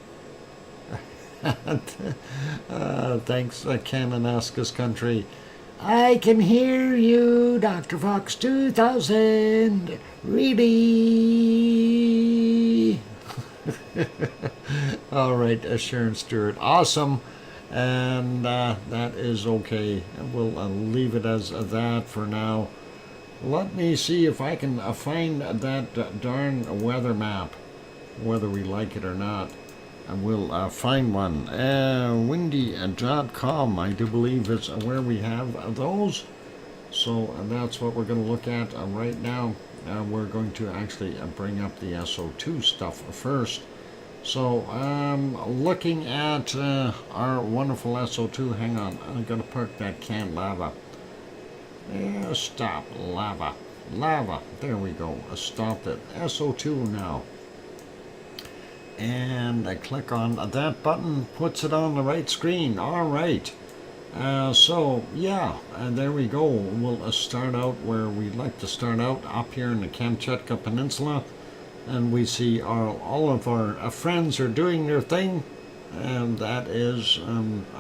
Thanks, Ken and Askus Country. I can hear you, Dr. Fox 2000. Really? All right, Sharon Stewart. Awesome. And that is okay. We'll leave it as that for now. Let me see if I can find that darn weather map, whether we like it or not. And we'll find one. Windy.com, I do believe is where we have those. So that's what we're going to look at right now. We're going to actually bring up the SO2 stuff first. So looking at our wonderful SO2. Hang on, I'm going to park that canned lava. Stop, lava. There we go. Stop it. SO2 now. And I click on that button, puts it on the right screen. All right. So yeah, there we go. We'll start out where we'd like to start out, up here in the Kamchatka Peninsula, and we see all of our friends are doing their thing, and that is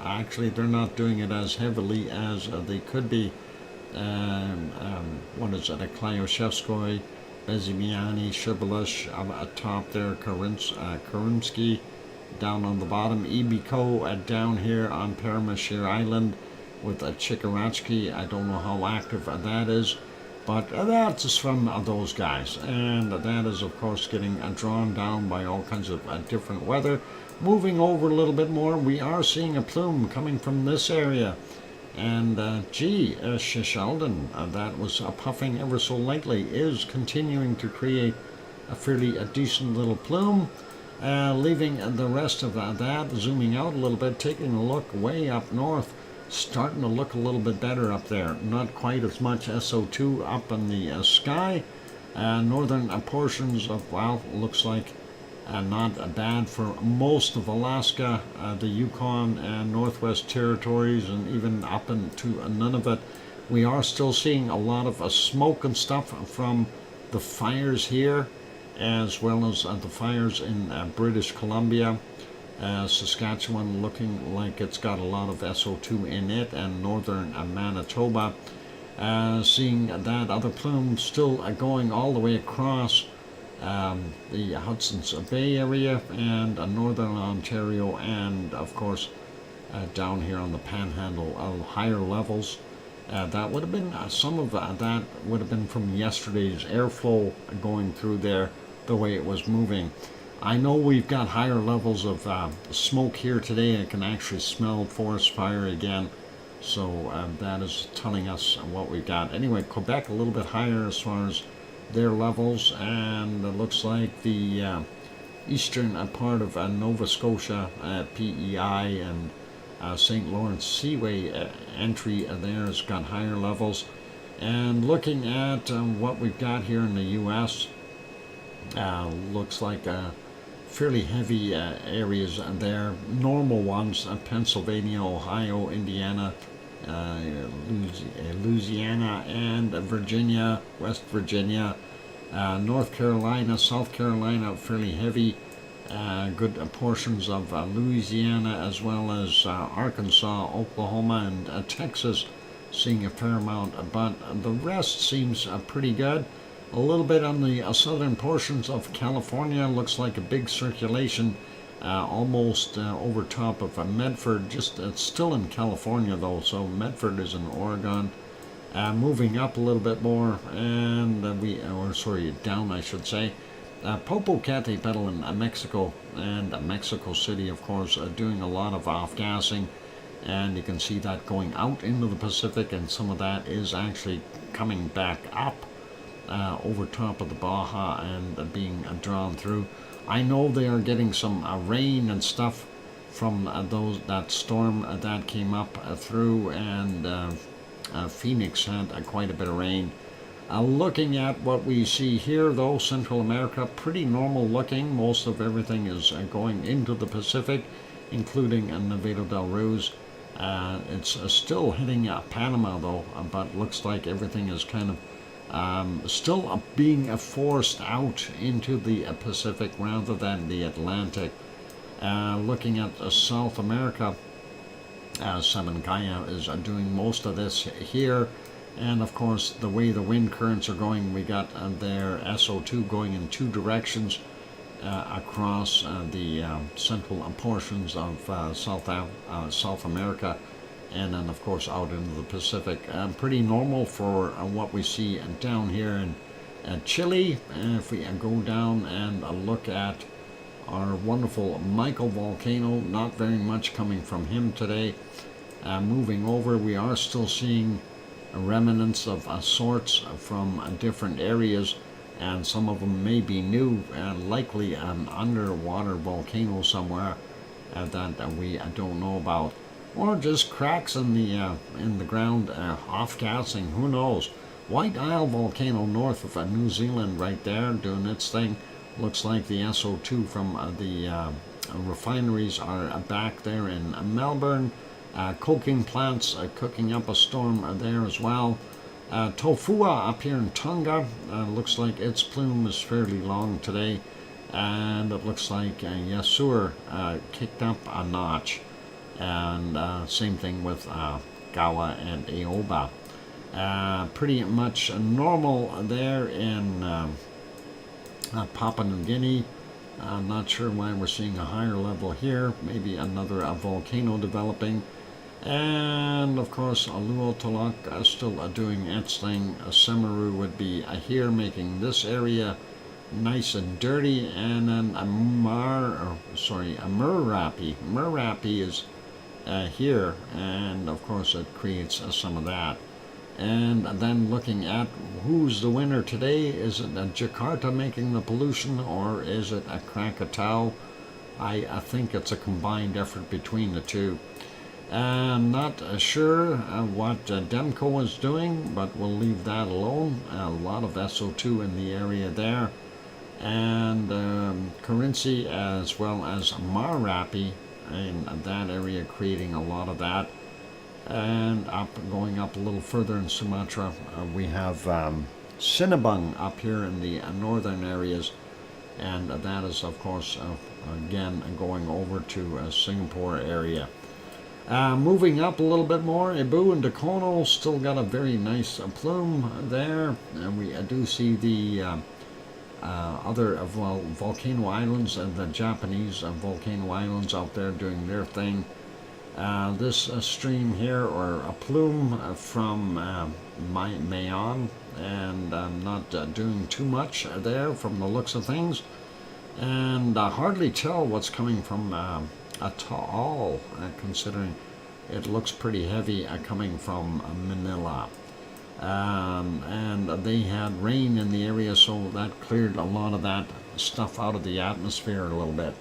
actually they're not doing it as heavily as they could be. What is it? A Klyushevskoy, Bezimiani, Shibalish atop there, Karimsky down on the bottom, Ibiko down here on Paramashir Island with a Chikarachki. I don't know how active that is, but that's from those guys. And that is, of course, getting drawn down by all kinds of different weather. Moving over a little bit more, we are seeing a plume coming from this area. And Shishaldin, that was puffing ever so lightly, is continuing to create a fairly decent little plume. Leaving the rest of that, zooming out a little bit, taking a look way up north, starting to look a little bit better up there. Not quite as much SO2 up in the sky. Northern portions of, well, looks like not bad for most of Alaska, the Yukon and Northwest Territories, and even up into Nunavut. We are still seeing a lot of smoke and stuff from the fires here, as well as the fires in British Columbia. Saskatchewan looking like it's got a lot of SO2 in it, and northern Manitoba. Seeing that other plume still going all the way across the Hudson's Bay area and northern Ontario, and of course down here on the Panhandle, higher levels. That would have been some of that would have been from yesterday's airflow going through there, the way it was moving. I know we've got higher levels of smoke here today. I can actually smell forest fire again, so that is telling us what we've got. Anyway, Quebec a little bit higher as far as their levels, and it looks like the eastern part of Nova Scotia, PEI, and St. Lawrence Seaway entry there has got higher levels. And looking at what we've got here in the U.S., looks like fairly heavy areas there, normal ones, Pennsylvania, Ohio, Indiana, Louisiana, and Virginia, West Virginia, North Carolina, South Carolina, fairly heavy, good portions of Louisiana, as well as Arkansas, Oklahoma, and Texas, seeing a fair amount, but the rest seems pretty good. A little bit on the southern portions of California, looks like a big circulation almost over top of Medford. Just it's still in California though, so Medford is in Oregon. Moving up a little bit more, and down I should say. Popocatepetl in Mexico, and Mexico City, of course, doing a lot of off-gassing, and you can see that going out into the Pacific, and some of that is actually coming back up over top of the Baja and being drawn through. I know they are getting some rain and stuff from that storm that came up through, and Phoenix had quite a bit of rain. Looking at what we see here, though, Central America, pretty normal looking. Most of everything is going into the Pacific, including Nevado del Ruiz. It's still hitting Panama, though, but looks like everything is kind of still being forced out into the Pacific rather than the Atlantic. Looking at South America, Samancaya is doing most of this here. And of course, the way the wind currents are going, we got their SO2 going in two directions across the central portions of South America, and then of course out into the Pacific. Pretty normal for what we see down here in Chile. And if we go down and look at our wonderful Michael volcano, not very much coming from him today. Moving over, we are still seeing remnants of sorts from different areas, and some of them may be new, likely an underwater volcano somewhere that we don't know about, or just cracks in the ground, off-gassing, who knows. White Isle volcano north of New Zealand right there doing its thing. Looks like the SO2 from the refineries are back there in Melbourne. Coking plants cooking up a storm there as well. Tofua up here in Tonga, looks like its plume is fairly long today, and it looks like Yasur kicked up a notch, and same thing with Gawa and Aoba. Pretty much normal there in Papua New Guinea. I'm not sure why we're seeing a higher level here, maybe another volcano developing. And of course, Aluotolak still doing its thing. Semeru would be here, making this area nice and dirty. And then Merapi. Merapi is here, and of course it creates some of that. And then looking at who's the winner today, is it Jakarta making the pollution, or is it a Krakatau? I think it's a combined effort between the two. I'm not sure what Demco is doing, but we'll leave that alone. A lot of SO2 in the area there. And Kerinci as well as Marapi in that area, creating a lot of that. And going up a little further in Sumatra, we have Sinabung up here in the northern areas. And that is, of course, again, going over to Singapore area. Moving up a little bit more, Ibu and Dakono still got a very nice plume there, and we do see the other volcano islands and the Japanese volcano islands out there doing their thing. This stream here, or a plume from Mayon, and I'm not doing too much there from the looks of things, and hardly tell what's coming from at all, considering it looks pretty heavy coming from Manila. And they had rain in the area, so that cleared a lot of that stuff out of the atmosphere a little bit.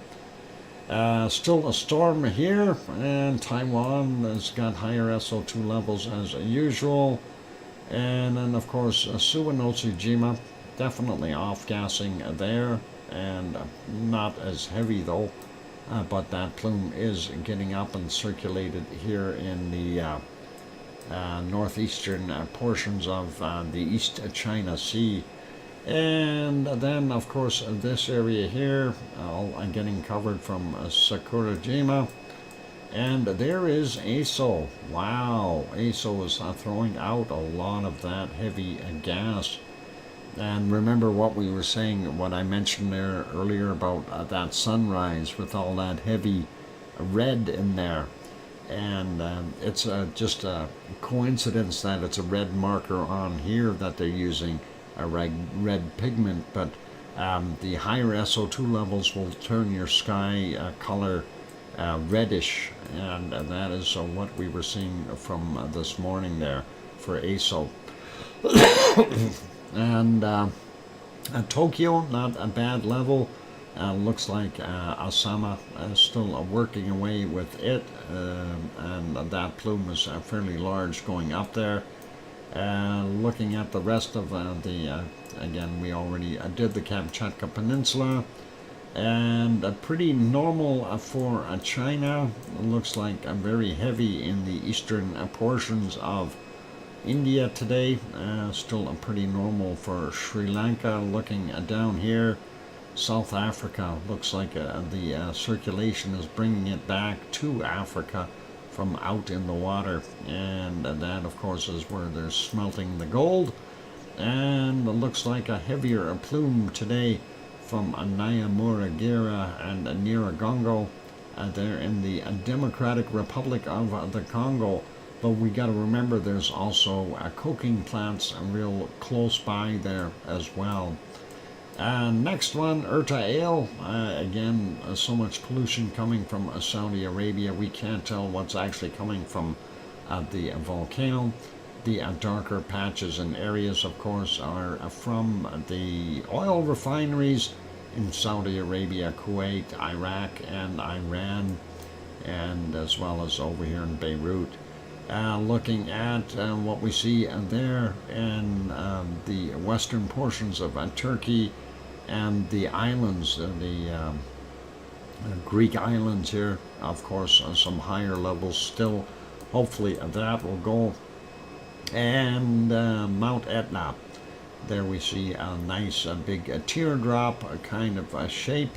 Still a storm here, and Taiwan has got higher SO2 levels as usual. And then of course Suwanotsujima, definitely off-gassing there, and not as heavy though. But that plume is getting up and circulated here in the northeastern portions of the East China Sea. And then, of course, this area here, all getting covered from Sakurajima. And there is ASO. Wow, ASO is throwing out a lot of that heavy gas. And remember what we were saying, what I mentioned there earlier about that sunrise with all that heavy red in there. And it's just a coincidence that it's a red marker on here that they're using a red pigment, but the higher SO2 levels will turn your sky color reddish, and that is what we were seeing from this morning there for ASO. And Tokyo, not a bad level. Looks like Asama is still working away with it, and that plume is fairly large going up there. Looking at the rest of again, we already did the Kamchatka Peninsula, and pretty normal for China. It looks like very heavy in the eastern portions of India today. Still pretty normal for Sri Lanka. Looking down here, South Africa looks like the circulation is bringing it back to Africa from out in the water, and that of course is where they're smelting the gold. And it looks like a heavier plume today from Nyamuragira and Nyiragongo. They're in the Democratic Republic of the Congo. But we got to remember there's also coking plants real close by there as well. Next one, Erta again, so much pollution coming from Saudi Arabia. We can't tell what's actually coming from the volcano. The darker patches and areas, of course, are from the oil refineries in Saudi Arabia, Kuwait, Iraq, and Iran, and as well as over here in Beirut. Looking at what we see there in the western portions of Turkey and the islands, the Greek islands here, of course, some higher levels still. Hopefully that will go. And Mount Etna, there we see a nice big teardrop kind of shape,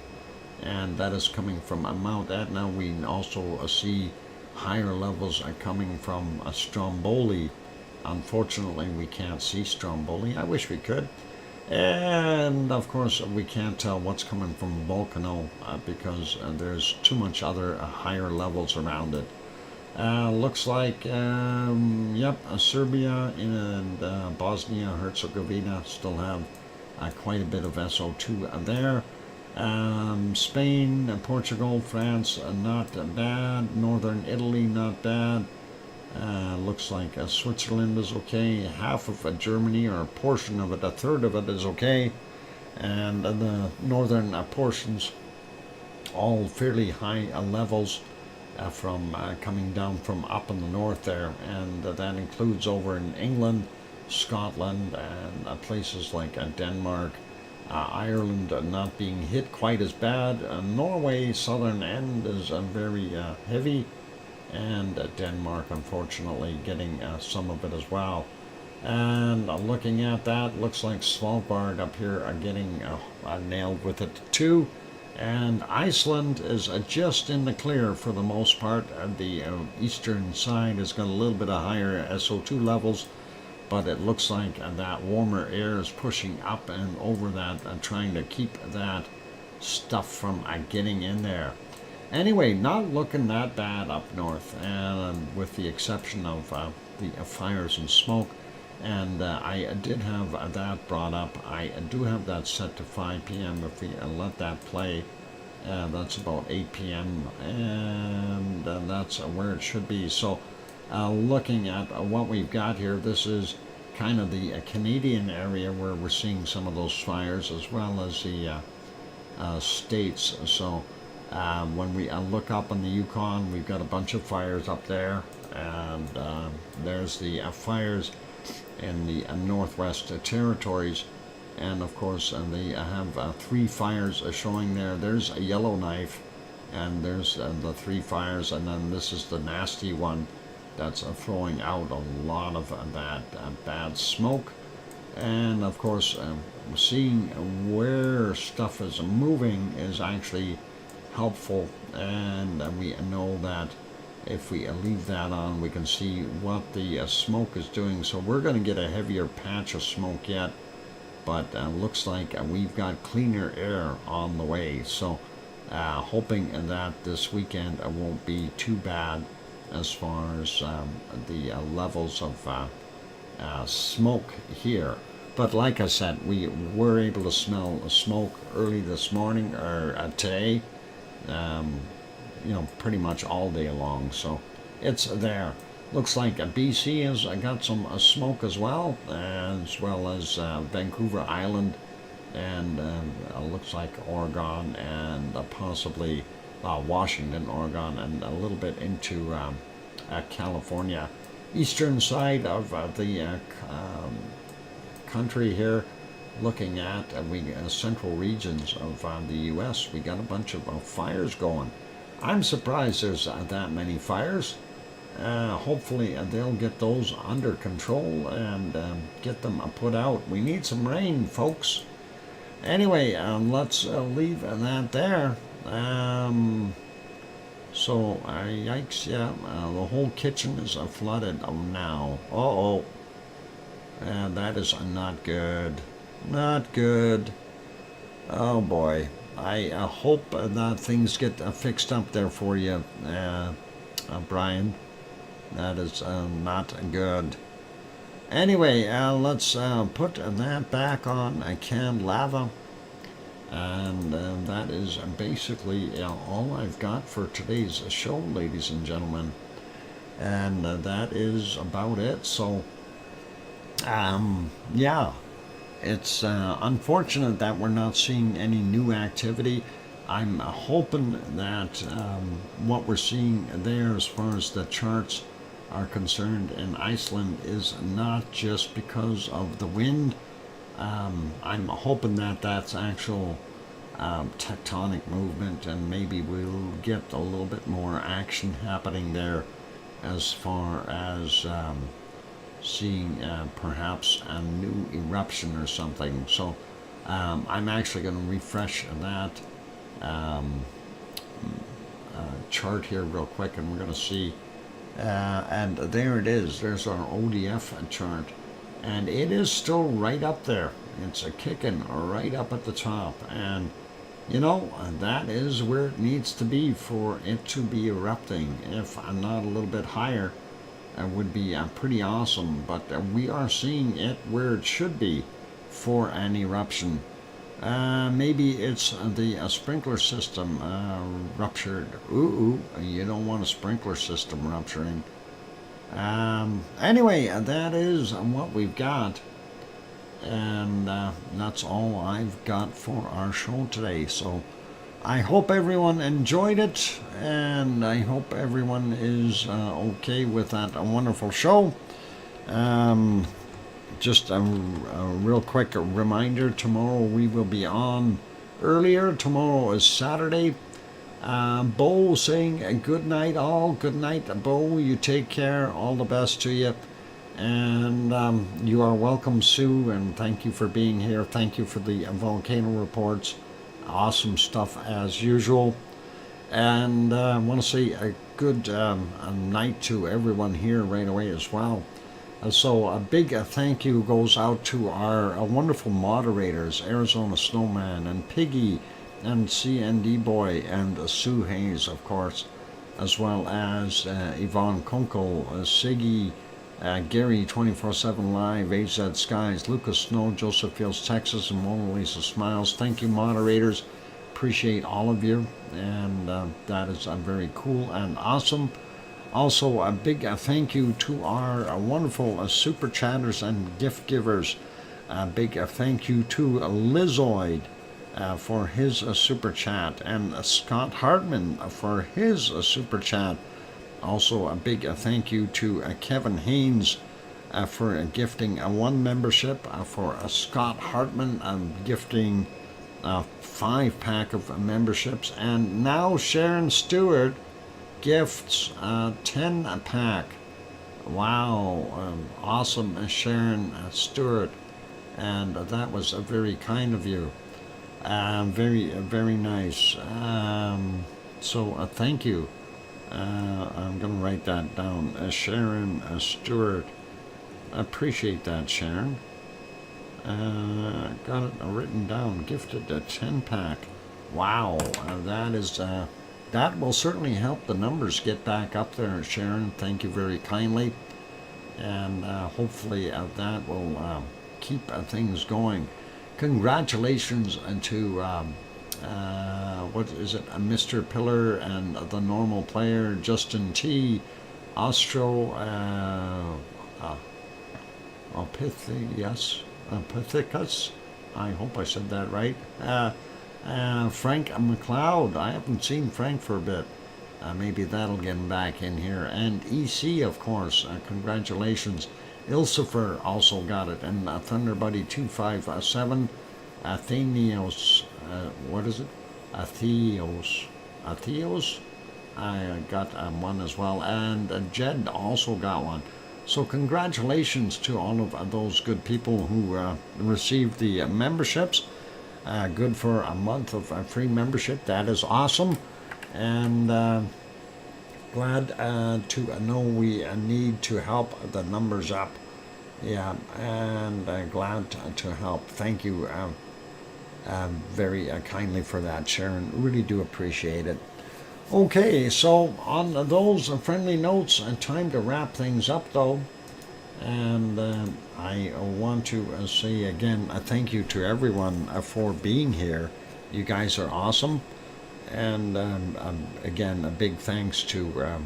and that is coming from Mount Etna. We also see higher levels are coming from Stromboli. Unfortunately, we can't see Stromboli. I wish we could. And of course, we can't tell what's coming from Volcano because there's too much other higher levels around it. Looks like, yep, Serbia and Bosnia-Herzegovina still have quite a bit of SO2 there. Spain, Portugal, France, not bad. Northern Italy, not bad. Looks like Switzerland is okay. Half of Germany, or a portion of it, a third of it is okay. And the northern portions, all fairly high levels from coming down from up in the north there. And that includes over in England, Scotland, and places like Denmark. Ireland not being hit quite as bad. Norway, southern end is very heavy, and Denmark, unfortunately, getting some of it as well. And looking at that, looks like Svalbard up here are getting nailed with it too. And Iceland is just in the clear for the most part. The eastern side has got a little bit of higher SO2 levels, but it looks like that warmer air is pushing up and over that and trying to keep that stuff from getting in there. Anyway, not looking that bad up north, and with the exception of the fires and smoke. And I did have that brought up. I do have that set to 5 p.m. if we let that play. That's about 8 p.m. and that's where it should be. So looking at what we've got here, this is kind of the Canadian area where we're seeing some of those fires, as well as the states. So when we look up on the Yukon, we've got a bunch of fires up there, and there's the fires in the Northwest Territories. And of course, they have 3 fires showing there. There's a Yellowknife, and there's the 3 fires, and then this is the nasty one that's throwing out a lot of that bad smoke. And of course, seeing where stuff is moving is actually helpful, and we know that if we leave that on, we can see what the smoke is doing. So we're going to get a heavier patch of smoke yet, but looks like we've got cleaner air on the way. So hoping that this weekend won't be too bad as far as the levels of smoke here. But like I said, we were able to smell smoke early this morning, or today, you know, pretty much all day long. So it's there. Looks like BC has got some smoke as well as Vancouver Island, and looks like Oregon, and possibly Washington, Oregon, and a little bit into California. eastern side of the country here, looking at central regions of the U.S., we got a bunch of fires going. I'm surprised there's that many fires. Hopefully they'll get those under control and get them put out. We need some rain, folks. Anyway, let's leave that there. So, yikes, yeah, the whole kitchen is flooded now. Uh-oh. That is not good. Not good. Oh boy. I hope that things get fixed up there for you, Brian. That is not good. Anyway, let's put that back on canned lava. And that is basically all I've got for today's show, ladies and gentlemen. And that is about it. So, yeah. It's unfortunate that we're not seeing any new activity. I'm hoping that what we're seeing there as far as the charts are concerned in Iceland is not just because of the wind. I'm hoping that that's actual tectonic movement, and maybe we'll get a little bit more action happening there as far as seeing perhaps a new eruption or something. So I'm actually going to refresh that chart here real quick, and we're going to see. And there it is. There's our ODF chart, and it is still right up there. It's kicking right up at the top, and you know, that is where it needs to be for it to be erupting. If not a little bit higher, would be pretty awesome, but we are seeing it where it should be for an eruption. Maybe it's the sprinkler system ruptured. Ooh, you don't want a sprinkler system rupturing. Anyway, that is what we've got, and that's all I've got for our show today. So I hope everyone enjoyed it, and I hope everyone is okay with that wonderful show. Just a real quick reminder, tomorrow we will be on earlier. Tomorrow is Saturday. Bo saying good night all. Good night, Bo. You take care. All the best to you. And you are welcome, Sue, and thank you for being here. Thank you for the volcano reports. Awesome stuff as usual. And I want to say a good night to everyone here right away as well. So a big thank you goes out to our wonderful moderators, Arizona Snowman and Piggy and CND Boy and Sue Hayes, of course, as well as Yvonne Kunkel, Siggy, Gary 24/7 Live, AZ Skies, Lucas Snow, Joseph Fields, Texas, and Mona Lisa Smiles. Thank you, moderators. Appreciate all of you, and that is very cool and awesome. Also, a big thank you to our wonderful super chatters and gift givers. A big thank you to Lizoid for his super chat, and Scott Hartman for his super chat. Also, a big thank you to Kevin Haynes for gifting one membership, for Scott Hartman gifting a 5-pack of memberships, and now Sharon Stewart gifts 10-pack. Wow, awesome, Sharon Stewart, and that was very kind of you. Very, very nice. So thank you. I'm going to write that down. Sharon Stewart. Appreciate that, Sharon. Got it written down. Gifted a 10-pack. Wow, that is that will certainly help the numbers get back up there, Sharon. Thank you very kindly, and hopefully that will keep things going. Congratulations to what is it, Mr. Pillar and the normal player, Justin T, Austro, Pithecus, I hope I said that right. Frank McLeod, I haven't seen Frank for a bit. Maybe that'll get him back in here. And EC, of course, congratulations. Ilsifer also got it. And Thunderbuddy257, Athenios, what is it? Atheos. I got one as well. And Jed also got one. So congratulations to all of those good people who received the memberships. Good for a month of free membership. That is awesome. And glad to know we need to help the numbers up. Yeah, and glad to help. Thank you very kindly for that, Sharon. Really do appreciate it. Okay, so on those friendly notes, time to wrap things up though. And I want to say again, thank you to everyone for being here. You guys are awesome. And again, a big thanks to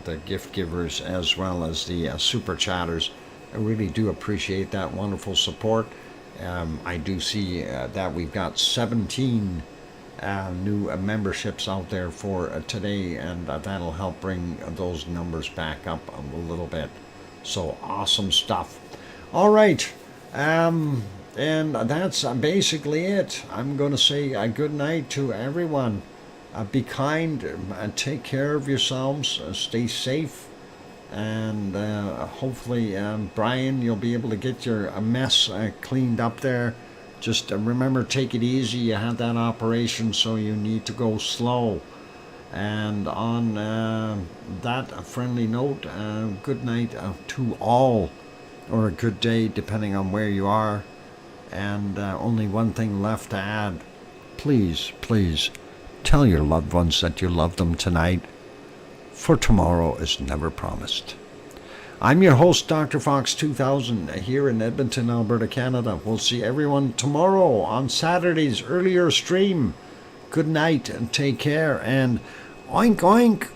the gift givers as well as the super chatters. I really do appreciate that wonderful support. I do see that we've got 17 new memberships out there for today, and that'll help bring those numbers back up a little bit. So awesome stuff. All right. And that's basically it. I'm going to say good night to everyone. Be kind, take care of yourselves, stay safe, and hopefully, Brian, you'll be able to get your mess cleaned up there. Just remember, take it easy. You had that operation, so you need to go slow. And on that friendly note, good night to all, or a good day, depending on where you are. And only one thing left to add. Please, please, tell your loved ones that you love them tonight, for tomorrow is never promised. I'm your host, DrFox2000, here in Edmonton, Alberta, Canada. We'll see everyone tomorrow on Saturday's earlier stream. Good night and take care, and oink oink.